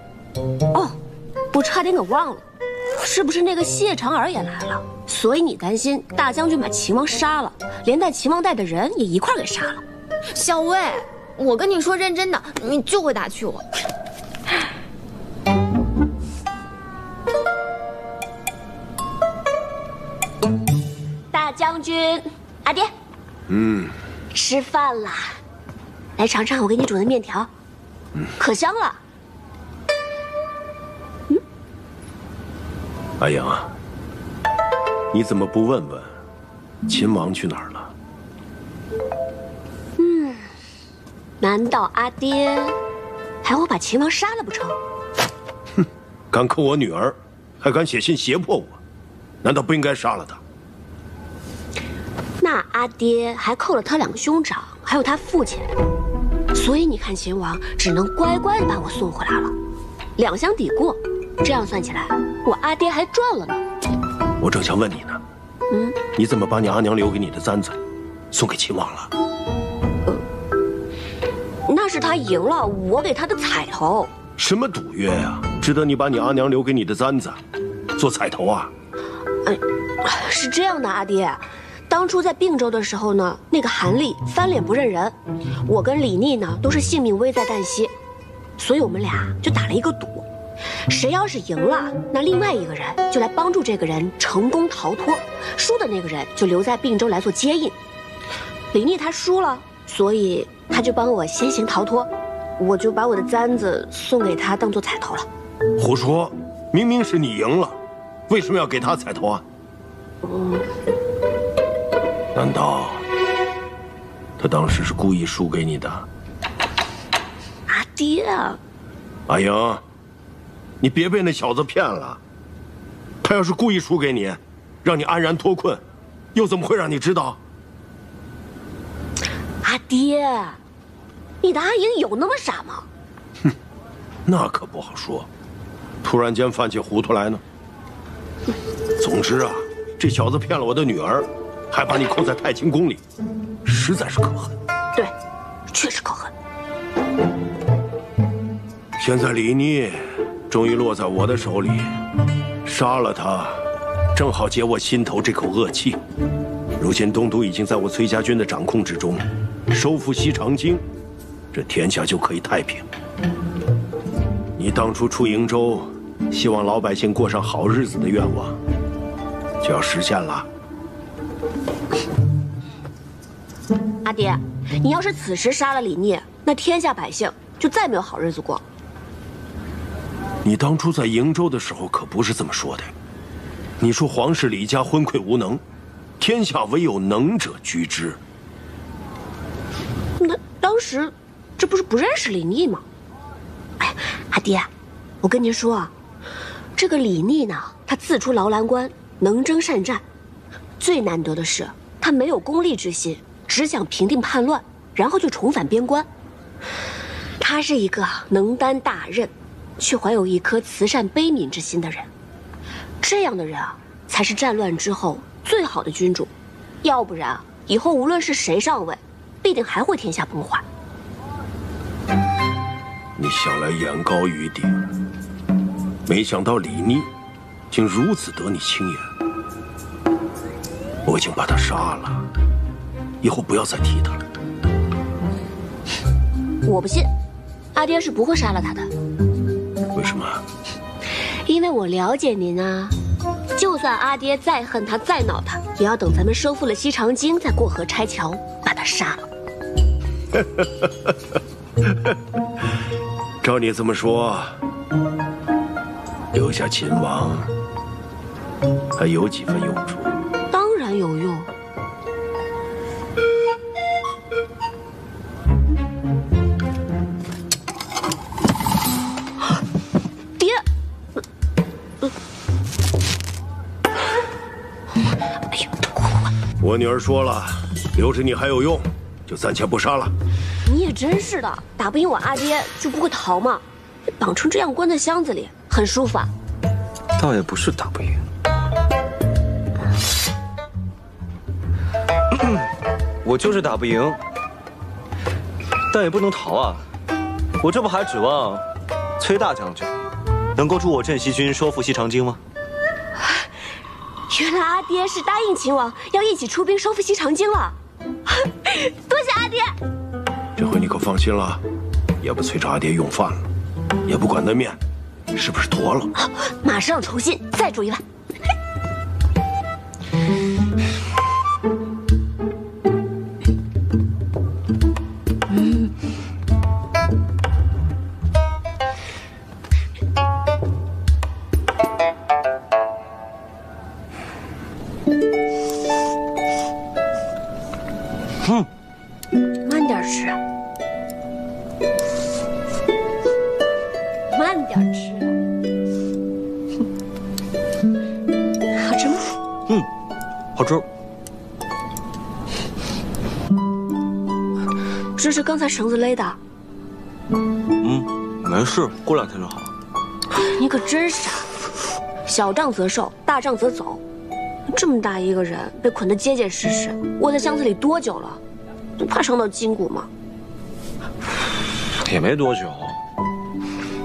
哦，我差点给忘了，是不是那个谢长儿也来了？所以你担心大将军把秦王杀了，连带秦王带的人也一块给杀了。小薇，我跟你说认真的，你就会打趣我。大将军，阿爹，吃饭啦！来尝尝我给你煮的面条，可香了。阿阳啊，你怎么不问问秦王去哪儿了？难道阿爹还会把秦王杀了不成？哼，敢扣我女儿，还敢写信胁迫我，难道不应该杀了他？那阿爹还扣了他2个兄长，还有他父亲，所以你看秦王只能乖乖的把我送回来了，2相抵过，这样算起来，我阿爹还赚了呢。我正想问你呢，你怎么把你阿娘留给你的簪子送给秦王了？那是他赢了，我给他的彩头。什么赌约呀？值得你把你阿娘留给你的簪子做彩头啊？是这样的，阿爹，当初在并州的时候呢，那个韩立翻脸不认人，我跟李逆呢都是性命危在旦夕，所以我们俩就打了一个赌，谁要是赢了，那另外一个人就来帮助这个人成功逃脱，输的那个人就留在并州来做接应。李逆他输了，所以他就帮我先行逃脱，我就把我的簪子送给他当做彩头了。胡说，明明是你赢了，为什么要给他彩头啊？难道他当时是故意输给你的？阿爹啊！阿英，你别被那小子骗了。他要是故意输给你，让你安然脱困，又怎么会让你知道？阿爹，你的阿英有那么傻吗？哼，那可不好说，突然间犯起糊涂来呢。总之啊，这小子骗了我的女儿，还把你扣在太清宫里，实在是可恨。对，确实可恨。现在李逆终于落在我的手里，杀了他，正好解我心头这口恶气。如今东都已经在我崔家军的掌控之中，收复西长京，这天下就可以太平。你当初出瀛州，希望老百姓过上好日子的愿望，就要实现了。阿爹，你要是此时杀了李逆，那天下百姓就再没有好日子过。你当初在瀛州的时候可不是这么说的，你说皇室李家昏聩无能，天下唯有能者居之。那当时这不是不认识李逆吗？哎，阿爹，我跟您说啊，这个李逆呢，他自出劳兰关，能征善战，最难得的是他没有功利之心，只想平定叛乱，然后就重返边关。他是一个能担大任，却怀有一颗慈善悲悯之心的人。这样的人啊，才是战乱之后最好的君主，要不然以后无论是谁上位，必定还会天下崩坏。你向来眼高于顶，没想到李逆竟如此得你青眼。我已经把他杀了，以后不要再提他了。我不信，阿爹是不会杀了他的。为什么？因为我了解您啊，就算阿爹再恨他再恼他，也要等咱们收复了西长京，再过河拆桥，把他杀了。照你这么说，留下秦王还有几分用处？当然有用。爹，哎呦，我女儿说了，留着你还有用，就暂且不杀了。你也真是的，打不赢我阿爹就不会逃嘛。绑成这样关在箱子里，很舒服啊。倒也不是打不赢，我就是打不赢，但也不能逃啊。我这不还指望崔大将军能够助我镇西军收复西长京吗？原来阿爹是答应秦王要一起出兵收复西长京了，多谢阿爹。这回你可放心了，也不催着阿爹用饭了，也不管那面是不是坨了。马上重新再煮一碗。慢点吃，慢点吃。这是刚才绳子勒的。没事，过2天就好了。你可真傻，小仗则受，大仗则走。这么大一个人被捆得结结实实，窝在箱子里多久了？不怕伤到筋骨吗？也没多久，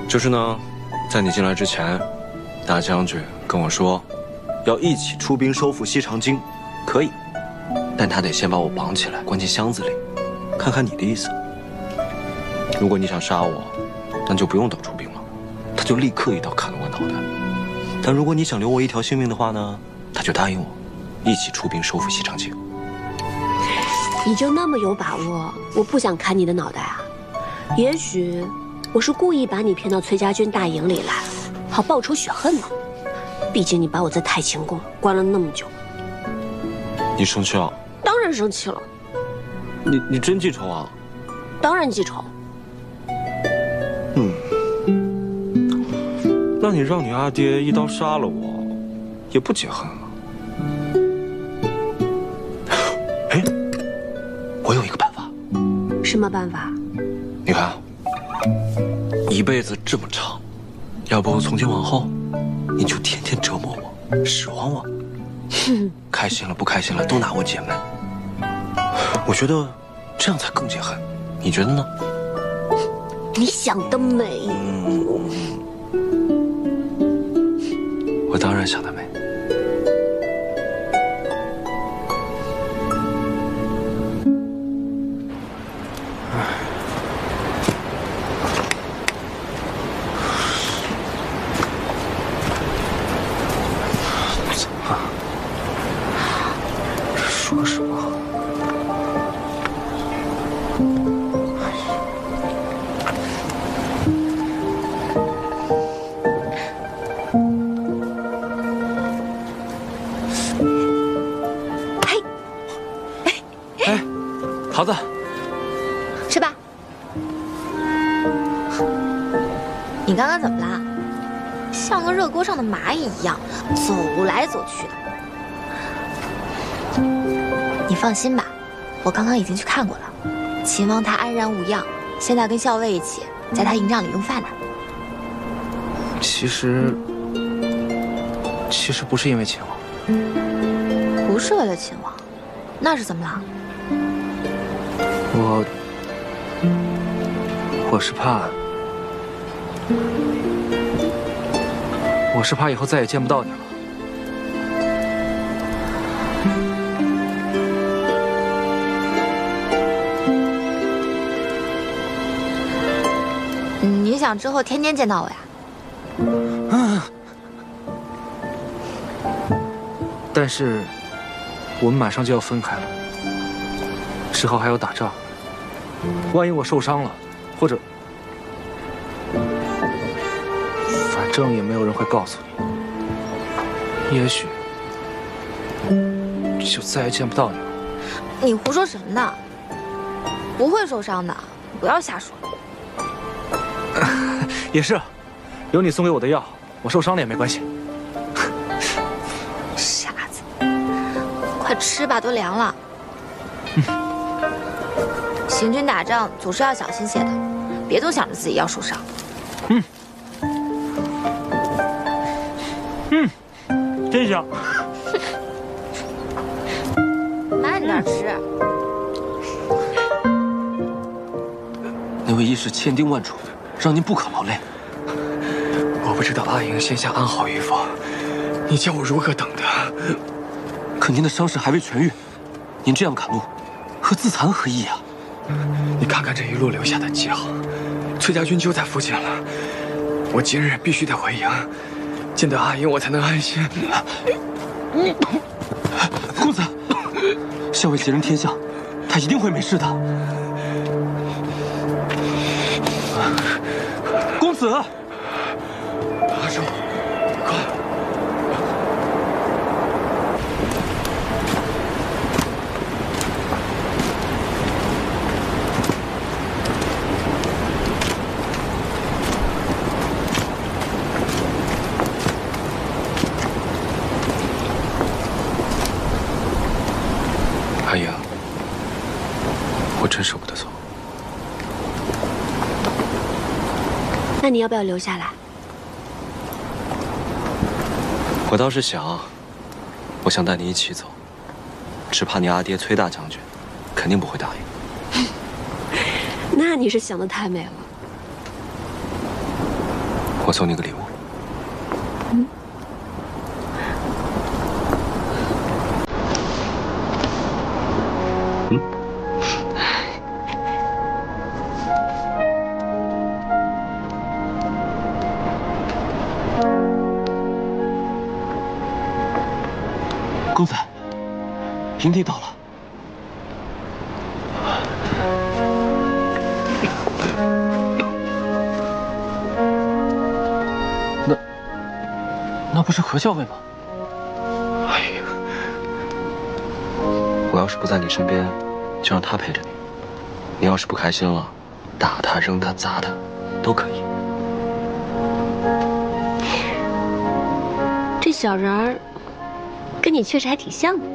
就是呢，在你进来之前，大将军跟我说，要一起出兵收复西长京，可以，但他得先把我绑起来，关进箱子里，看看你的意思。如果你想杀我，那就不用等出兵了，他就立刻一刀砍了我脑袋。但如果你想留我一条性命的话呢，他就答应我，一起出兵收复西长京。你就那么有把握？我不想砍你的脑袋啊！也许我是故意把你骗到崔家军大营里来，好报仇雪恨呢。毕竟你把我在太清宫关了那么久。你生气了？当然生气了。你真记仇啊？当然记仇。那你让你阿爹一刀杀了我，也不解恨啊？哎，我有一个办法。什么办法？你看，一辈子这么长，要不从今往后，你就天天折磨我，使唤我，开心了不开心了都拿我解闷。我觉得这样才更解恨，你觉得呢？你想得美。我当然想得美。怎么了？这说什么？桃子，吃吧。你刚刚怎么啦？像个热锅上的蚂蚁一样，走来走去的。你放心吧，我刚刚已经去看过了，秦王他安然无恙，现在跟校尉一起在他营帐里用饭呢。其实不是因为秦王，不是为了秦王，那是怎么了？我是怕以后再也见不到你了。你想之后天天见到我呀？但是我们马上就要分开了，之后还要打仗，万一我受伤了，或者……反正也没有人会告诉你，也许就再也见不到你了。你胡说什么呢？不会受伤的，不要瞎说。也是，有你送给我的药，我受伤了也没关系。傻子，快吃吧，都凉了。行军打仗总是要小心些的，别总想着自己要受伤。真香。慢点吃。那位义士千叮万嘱，让您不可劳累。我不知道阿莹现下安好与否，你叫我如何等他？可您的伤势还未痊愈，您这样赶路，和自残何异啊？你看看这一路留下的记号，崔家军就在附近了。我今日必须得回营，见到阿莹我才能安心。公子，校尉吉人天相，他一定会没事的。公子，阿寿，快！阿莹，我真舍不得走。那你要不要留下来？我倒是想，我想带你一起走，只怕你阿爹崔大将军肯定不会答应。那你是想得太美了。我送你个礼物。嗯。公子，营地到了。那不是何校尉吗？哎呀，我要是不在你身边，就让他陪着你。你要是不开心了，打他、扔他、砸他，都可以。这小人儿，跟你确实还挺像的。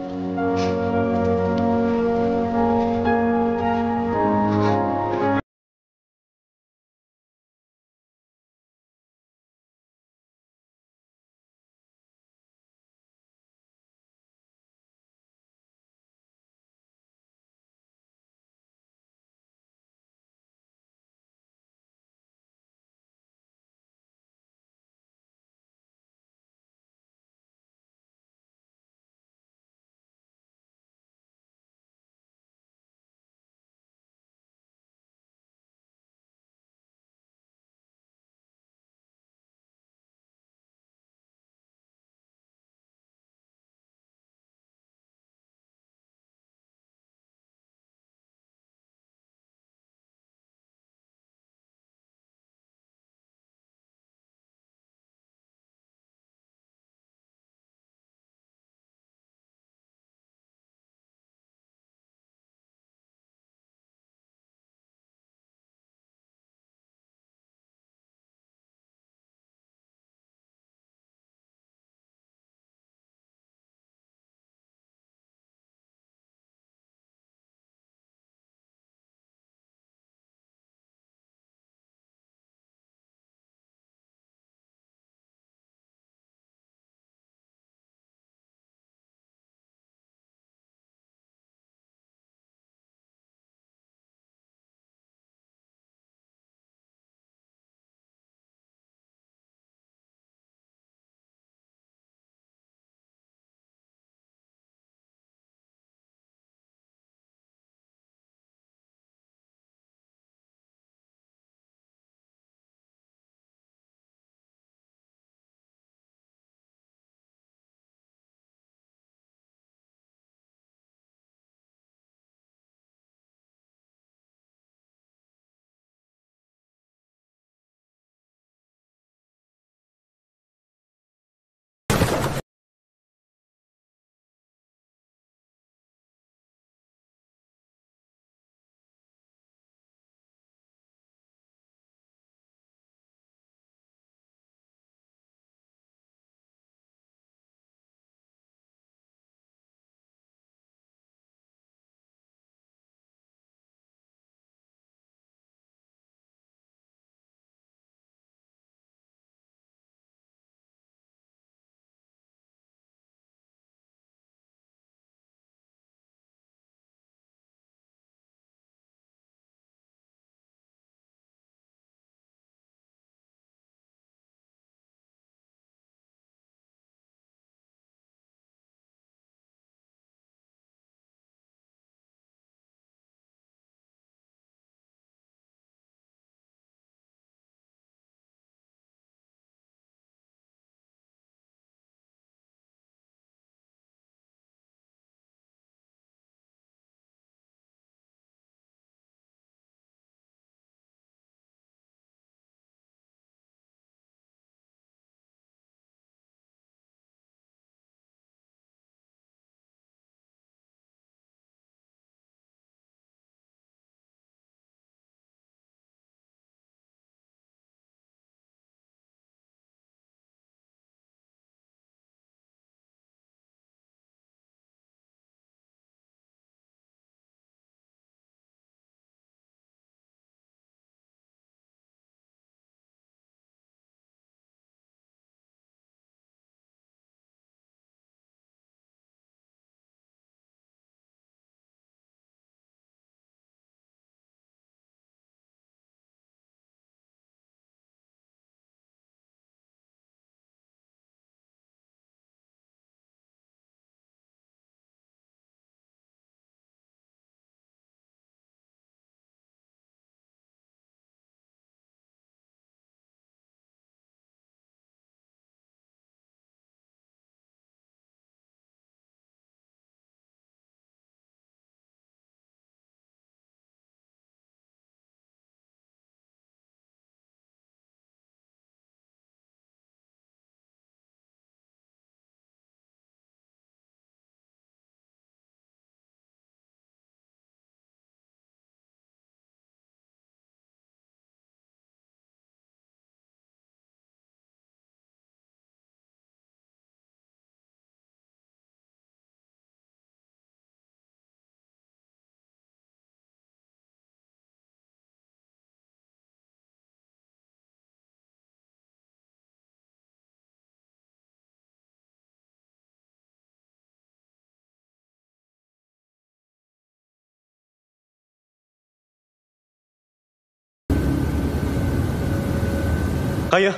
阿英，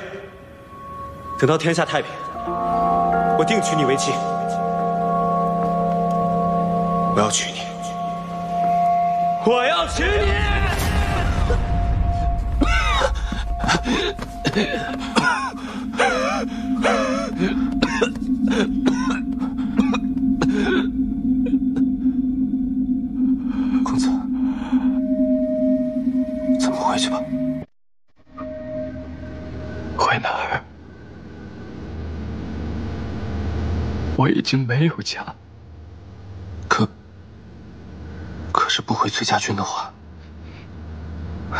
等到天下太平，我定娶你为妻。我要娶你，我要娶你！公子，咱们回去吧。回哪儿？我已经没有家。可是不回崔家军的话，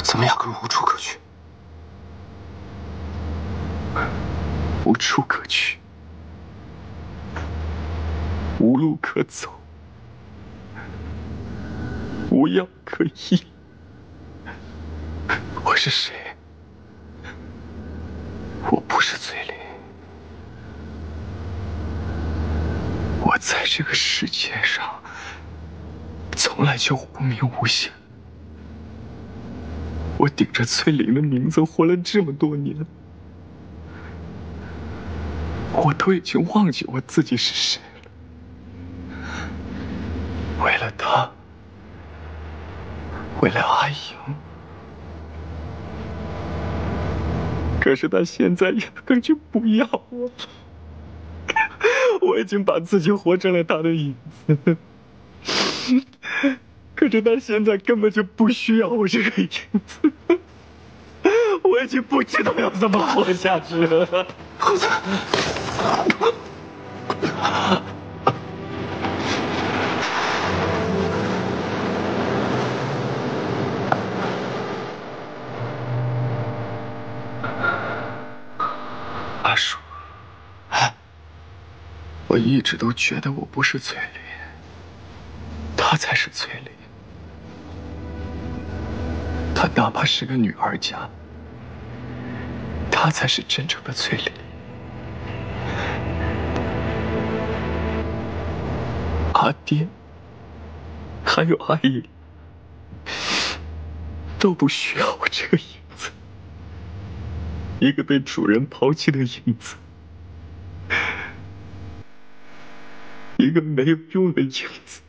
咱们压根无处可去。无处可去，无路可走，无药可医。我是谁？我不是崔林，我在这个世界上从来就无名无姓。我顶着崔林的名字活了这么多年，我都已经忘记我自己是谁了。为了他，为了阿莹，可是他现在压根就不要我，我已经把自己活成了他的影子。可是他现在根本就不需要我这个影子，我已经不知道要怎么活下去了。公子，阿叔，我一直都觉得我不是崔林，他才是崔林。他哪怕是个女儿家，他才是真正的崔林。阿爹，还有阿姨，都不需要我这个影子，一个被主人抛弃的影子，一个没有用的影子。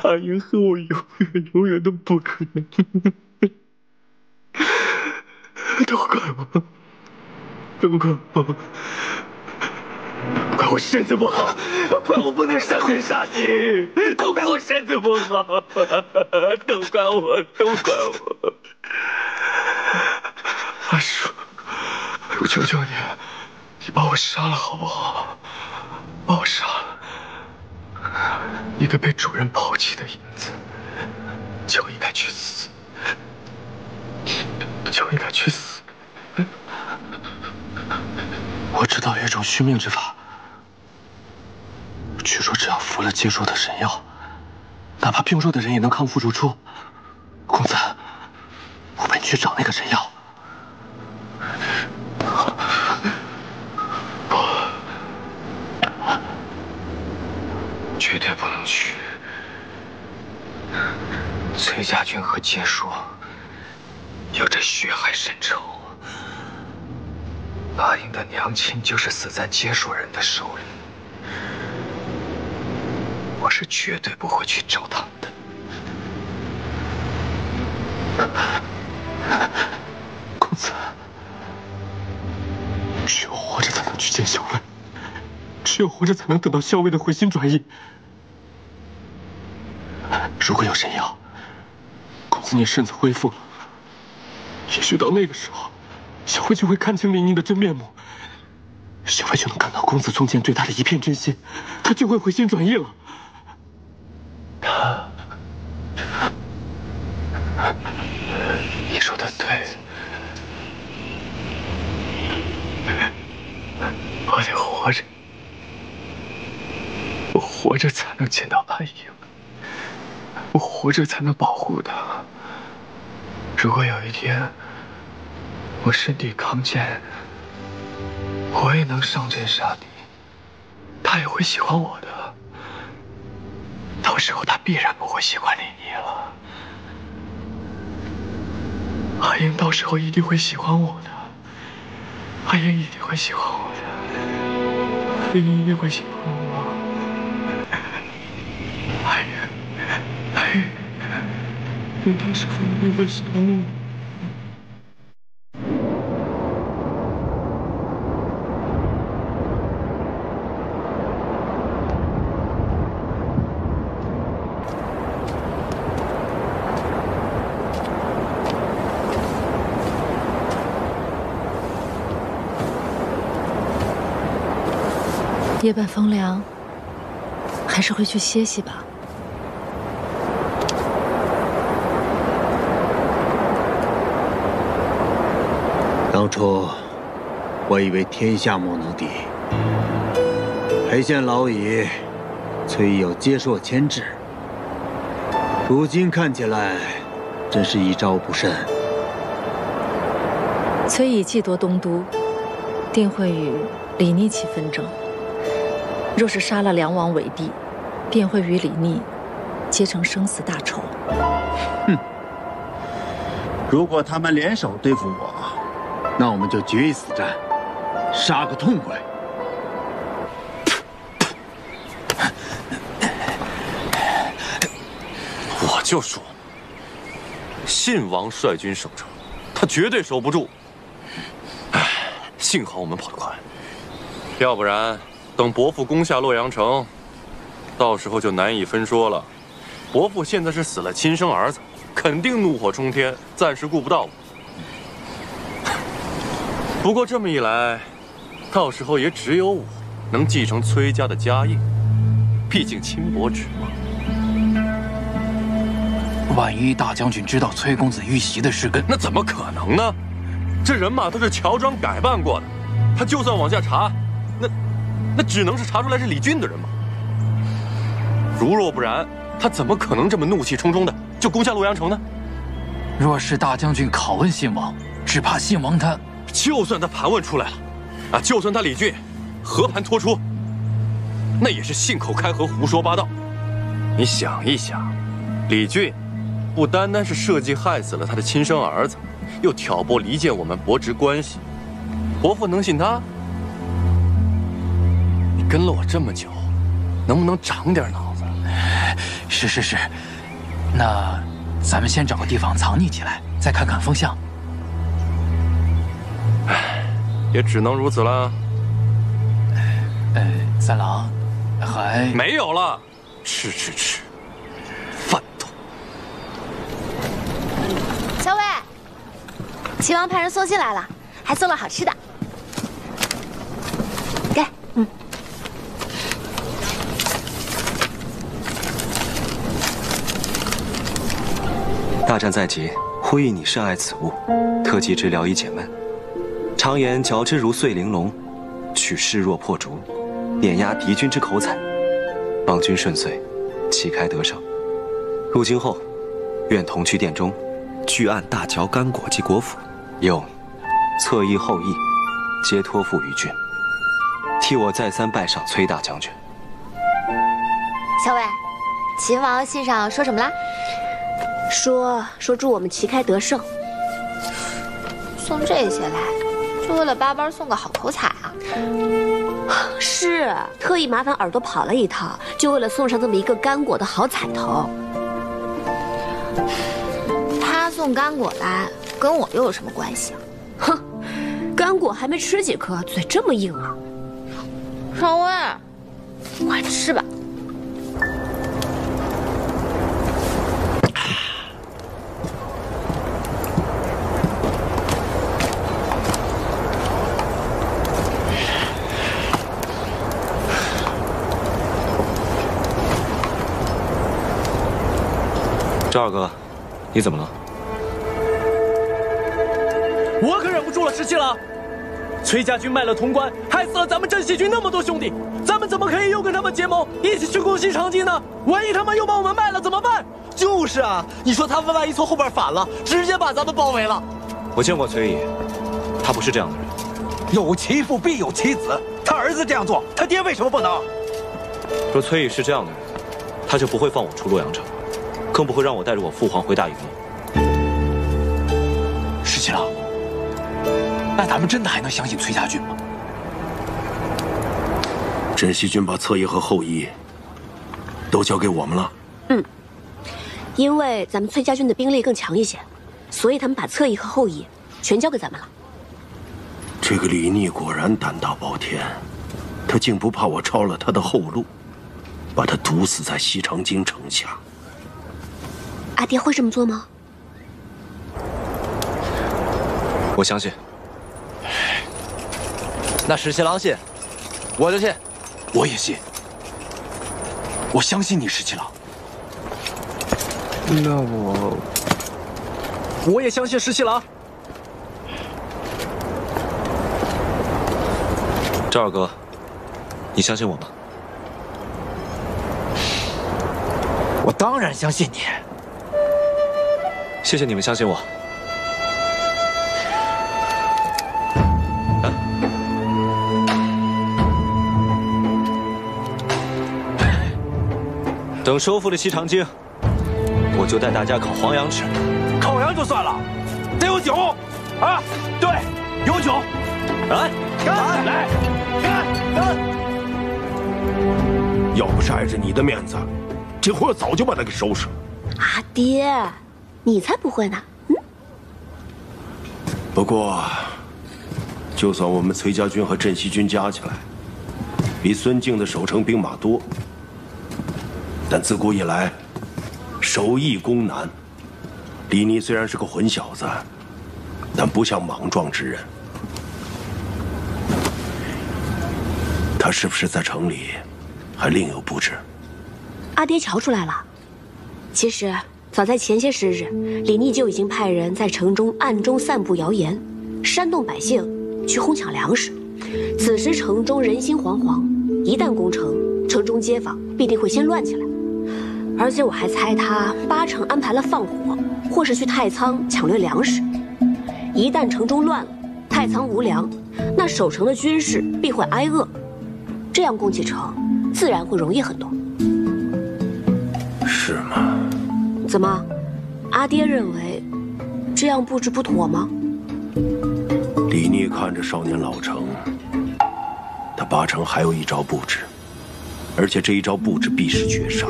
阿英和我永远都不可能。都怪我，都怪我，怪我身子不好，怪我不能上天杀鸡，都怪我身子不好，都怪我，都怪我。阿叔，我求求你，你把我杀了好不好？把我杀了。一个被主人抛弃的影子，就应该去死，就应该去死。我知道有一种续命之法，据说只要服了接受的神药，哪怕病弱的人也能康复如初。公子，我陪你去找那个神药。绝对不能去。崔家军和结说有着血海深仇，阿英的娘亲就是死在结说人的手里，我是绝对不会去找他们的。公子，只有活着才能去见校尉，只有活着才能等到校尉的回心转意。如果有神药，公子你身子恢复了，也许到那个时候，小慧就会看清林宁的真面目，小慧就能感到公子从前对她的一片真心，她就会回心转意了。你说的对，我得活着，我活着才能见到阿英。我活着才能保护他。如果有一天我身体康健，我也能上阵杀敌，他也会喜欢我的。到时候他必然不会喜欢林妮了。阿阿英到时候一定会喜欢我的，阿英一定会喜欢我的，阿英一定会喜欢我。阿英，你到时候一定会喜欢我。 夜半风凉，还是回去歇息吧。当初我以为天下莫能敌，裴县老矣，崔有接受牵制，如今看起来，真是一招不慎。崔乙既夺东都，定会与李逆起纷争。 若是杀了梁王韦帝，便会与李逆结成生死大仇。哼！如果他们联手对付我，那我们就决一死战，杀个痛快。我就说，信王率军守城，他绝对守不住。唉，幸好我们跑得快，要不然。 等伯父攻下洛阳城，到时候就难以分说了。伯父现在是死了亲生儿子，肯定怒火冲天，暂时顾不到我。不过这么一来，到时候也只有我能继承崔家的家业，毕竟亲伯侄嘛。万一大将军知道崔公子遇袭的事根，那怎么可能呢？这人马都是乔装改扮过的，他就算往下查，那只能是查出来是李俊的人马。如若不然，他怎么可能这么怒气冲冲的就攻下洛阳城呢？若是大将军拷问信王，只怕信王他……就算他盘问出来了，就算他李俊和盘托出，那也是信口开河、胡说八道。你想一想，李俊不单单是设计害死了他的亲生儿子，又挑拨离间我们伯侄关系，伯父能信他？ 跟了我这么久，能不能长点脑子？是，那咱们先找个地方藏匿起来，再看看风向。唉，也只能如此了。三郎，还没有了，吃，饭桶。小伟，齐王派人送信来了，还送了好吃的。给，大战在即，呼吁你深爱此物，特寄之聊以解闷。常言嚼之如碎玲珑，取势若破竹，碾压敌军之口彩，望君顺遂，旗开得胜。入京后，愿同去殿中，据案大嚼干果及果脯，又侧议后议，皆托付于君。替我再三拜赏崔大将军。小伟，秦王信上说什么啦？说祝我们旗开得胜。送这些来，就为了巴巴送个好口彩啊？是，特意麻烦耳朵跑了一趟，就为了送上这么一个干果的好彩头。他送干果来，跟我又有什么关系啊？哼，干果还没吃几颗，嘴这么硬啊！少威，快吃吧。赵二哥，你怎么了？我可忍不住了，17郎。崔家军卖了潼关，害死了咱们镇西军那么多兄弟，咱们怎么可以又跟他们结盟，一起去攻西长津呢？万一他们又把我们卖了怎么办？就是啊，你说他们万一从后边反了，直接把咱们包围了。我见过崔乙，他不是这样的人。有其父必有其子，他儿子这样做，他爹为什么不能？若崔乙是这样的人，他就不会放我出洛阳城，更不会让我带着我父皇回大营了。七郎，那咱们真的还能相信崔家军吗？镇西军把侧翼和后翼都交给我们了。嗯，因为咱们崔家军的兵力更强一些，所以他们把侧翼和后翼全交给咱们了。这个李逆果然胆大包天，他竟不怕我抄了他的后路，把他毒死在西长京城下。阿爹会这么做吗？我相信。那石七郎信，我就信。我也信。我相信你，石七郎。那我也相信石七郎。赵二哥，你相信我吗？我当然相信你。谢谢你们相信我。等收复了西长京，我就带大家烤黄羊吃。烤羊就算了，得有酒啊！对，有酒。来，干！来，干！要不是碍着你的面子，这回我早就把他给收拾了。阿爹，你才不会呢。嗯。不过，就算我们崔家军和镇西军加起来，比孙敬的守城兵马多。但自古以来，守易攻难。李逆虽然是个混小子，但不像莽撞之人。他是不是在城里还另有布置？阿爹瞧出来了。其实早在前些时日，李逆就已经派人在城中暗中散布谣言，煽动百姓去哄抢粮食。此时城中人心惶惶，一旦攻城，城中街坊必定会先乱起来。而且我还猜他8成安排了放火，或是去太仓抢掠粮食。一旦城中乱了，太仓无粮，那守城的军士必会挨饿，这样攻起城自然会容易很多。是吗？怎么，阿爹认为这样布置不妥吗？李逆看着少年老成，他8成还有一招布置，而且这一招布置必是绝杀。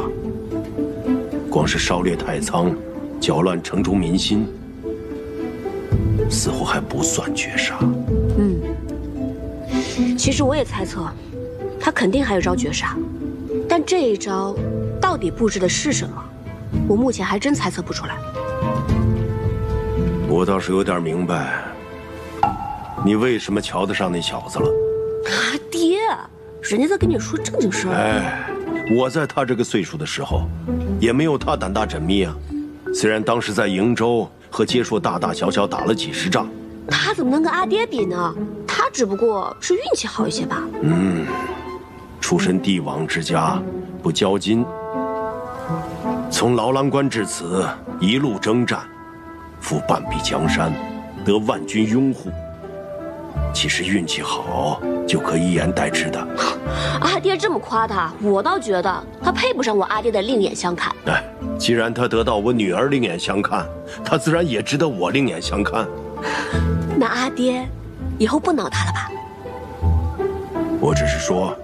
光是烧掠太仓，搅乱城中民心，似乎还不算绝杀。嗯，其实我也猜测，他肯定还有招绝杀，但这一招到底布置的是什么，我目前还真猜测不出来。我倒是有点明白，你为什么瞧得上那小子了。阿爹，人家在跟你说正经事儿。哎，我在他这个岁数的时候，也没有他胆大缜密啊。虽然当时在瀛州和结硕大大小小打了几10仗，他怎么能跟阿爹比呢？他只不过是运气好一些吧。嗯，出身帝王之家，不骄矜，从劳郎关至此一路征战，负半壁江山，得万军拥护。其实运气好就可以一言代之的。阿爹这么夸他，我倒觉得他配不上我阿爹的另眼相看。哎，既然他得到我女儿另眼相看，他自然也值得我另眼相看。那阿爹以后不挠他了吧？我只是说，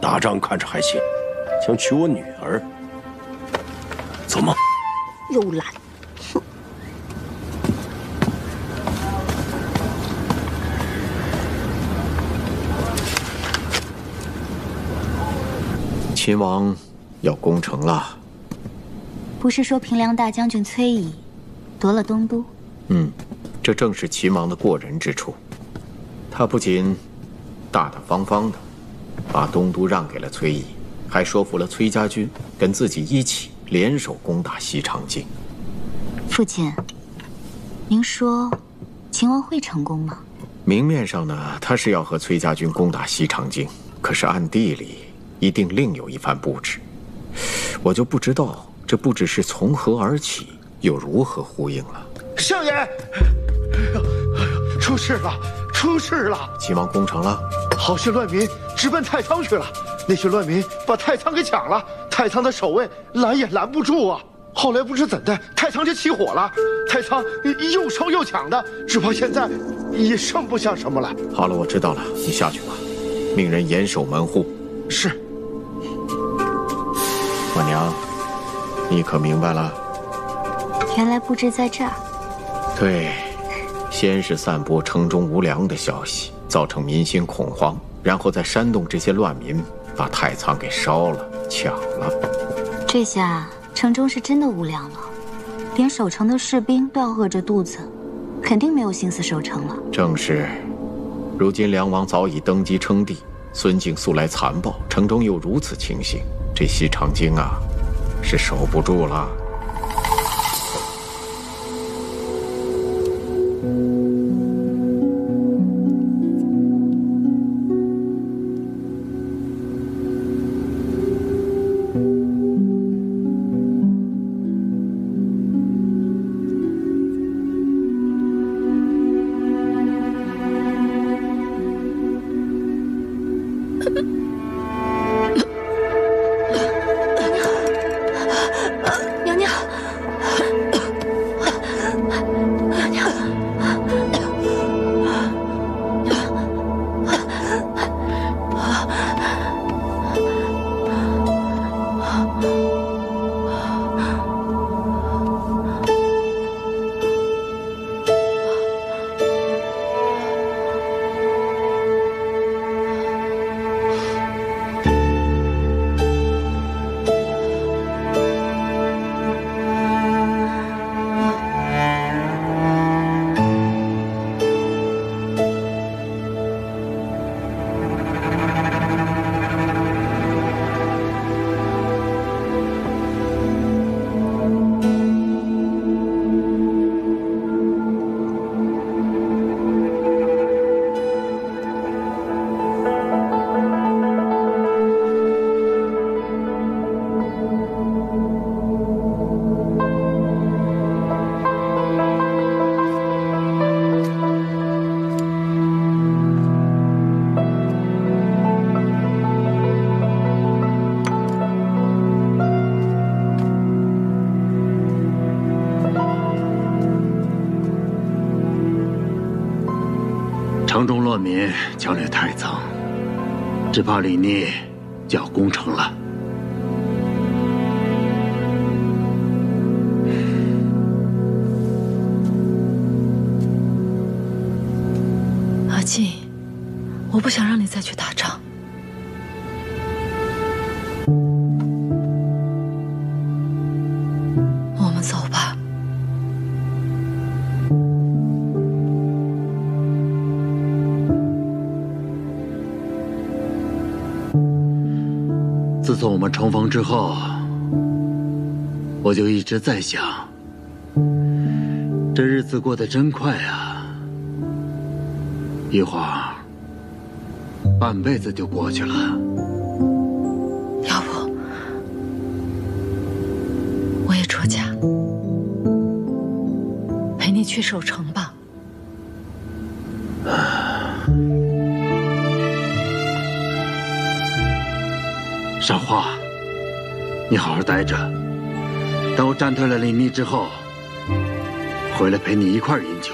打仗看着还行，想娶我女儿，做梦。又懒。秦王要攻城了。不是说平凉大将军崔乙夺了东都？嗯，这正是秦王的过人之处。他不仅大大方方的把东都让给了崔乙，还说服了崔家军跟自己一起联手攻打西长京。父亲，您说秦王会成功吗？明面上呢，他是要和崔家军攻打西长京，可是暗地里一定另有一番布置。我就不知道这布置是从何而起，又如何呼应了。相爷，出事了，出事了！秦王攻城了，好些乱民直奔太仓去了。那些乱民把太仓给抢了，太仓的守卫拦也拦不住啊！后来不知怎的，太仓就起火了。太仓又烧又抢的，只怕现在也剩不下什么了。好了，我知道了，你下去吧，命人严守门户。是。我娘，你可明白了？原来布置在这儿。对，先是散播城中无粮的消息，造成民心恐慌，然后再煽动这些乱民，把太仓给烧了、抢了。这下城中是真的无粮了，连守城的士兵都要饿着肚子，肯定没有心思守城了。正是，如今梁王早已登基称帝，孙敬素来残暴，城中又如此情形，这西长京啊，是守不住了。城中乱民强掠太仓，只怕李逆就要攻城了。阿进，我不想让你再去打仗。我们走吧。自从我们重逢之后，我就一直在想，这日子过得真快啊，一会儿半辈子就过去了。要不我也出家，陪你去守城吧。少华，你好好待着，等我战退了李逆之后，回来陪你一块儿饮酒。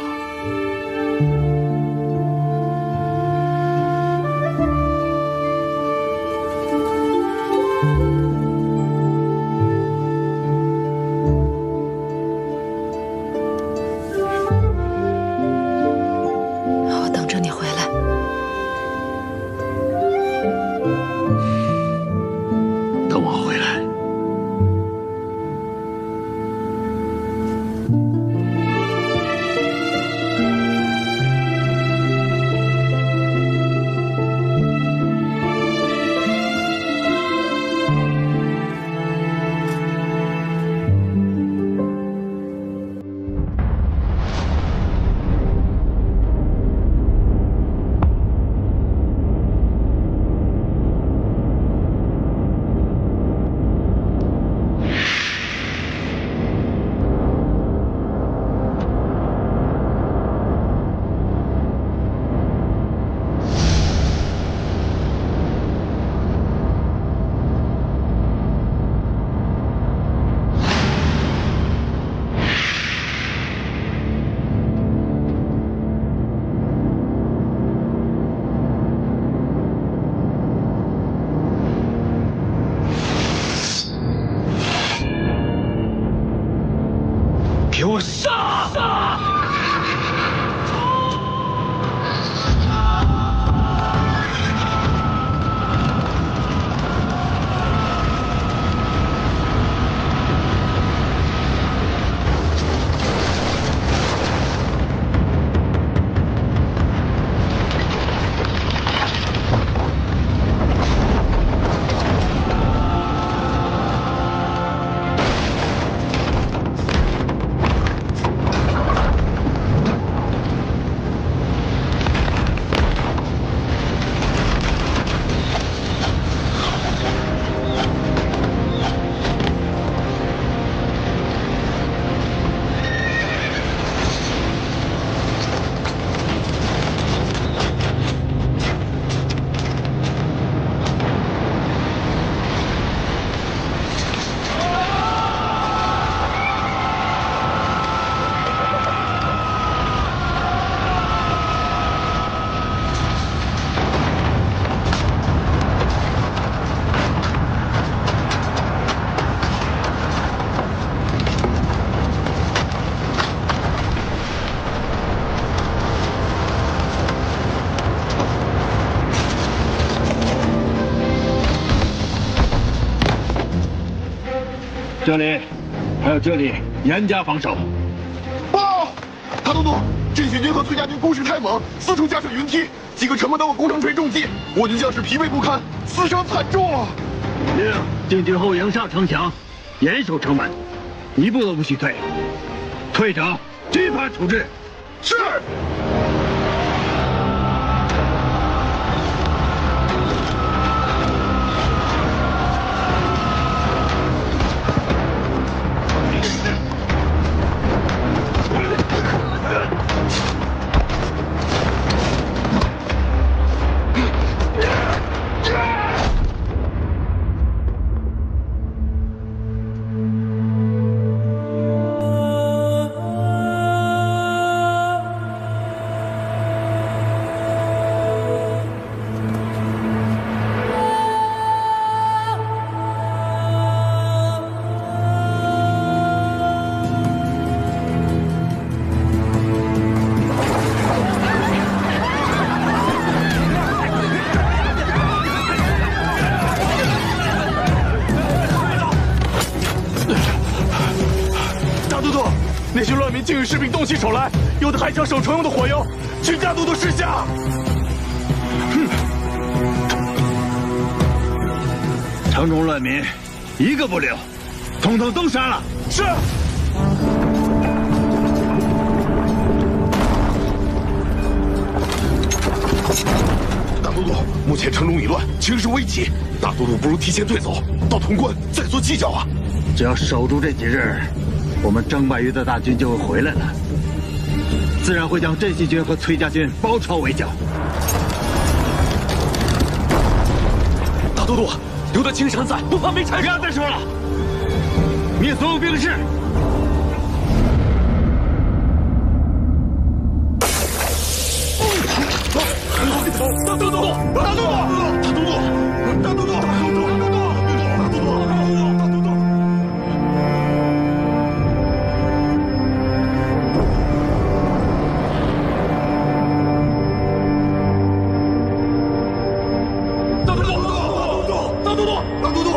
我等着你回来。等我回来。我杀！这里，还有这里，严加防守。报，大都督，镇西军和崔家军攻势太猛，四处架设云梯，几个城门都有攻城锤重击，我军将士疲惫不堪，死伤惨重啊！令进军后营上城墙，严守城门，一步都不许退。退者军法处置。是。那些乱民竟与士兵动起手来，有的还抢守城用的火药，请大都督示下。城中乱民一个不留，统统都杀了。是。大都督，目前城中已乱，情势危急，大都督不如提前退走，到潼关再做计较啊！只要守住这几日，我们郑百余的大军就会回来了，自然会将镇西军和崔家军包抄围剿。大都督，留得青山在，不怕没柴烧。不要再说了，灭所有兵士。大都督，大都督，大都督，大都督，大都督，大都督，大都督。大都督！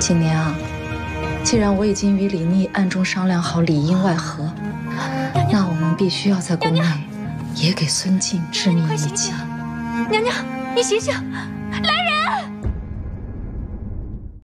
锦年啊，既然我已经与李逆暗中商量好里应外合，那我们必须要在宫内也给孙静致命一击。娘娘，你醒醒！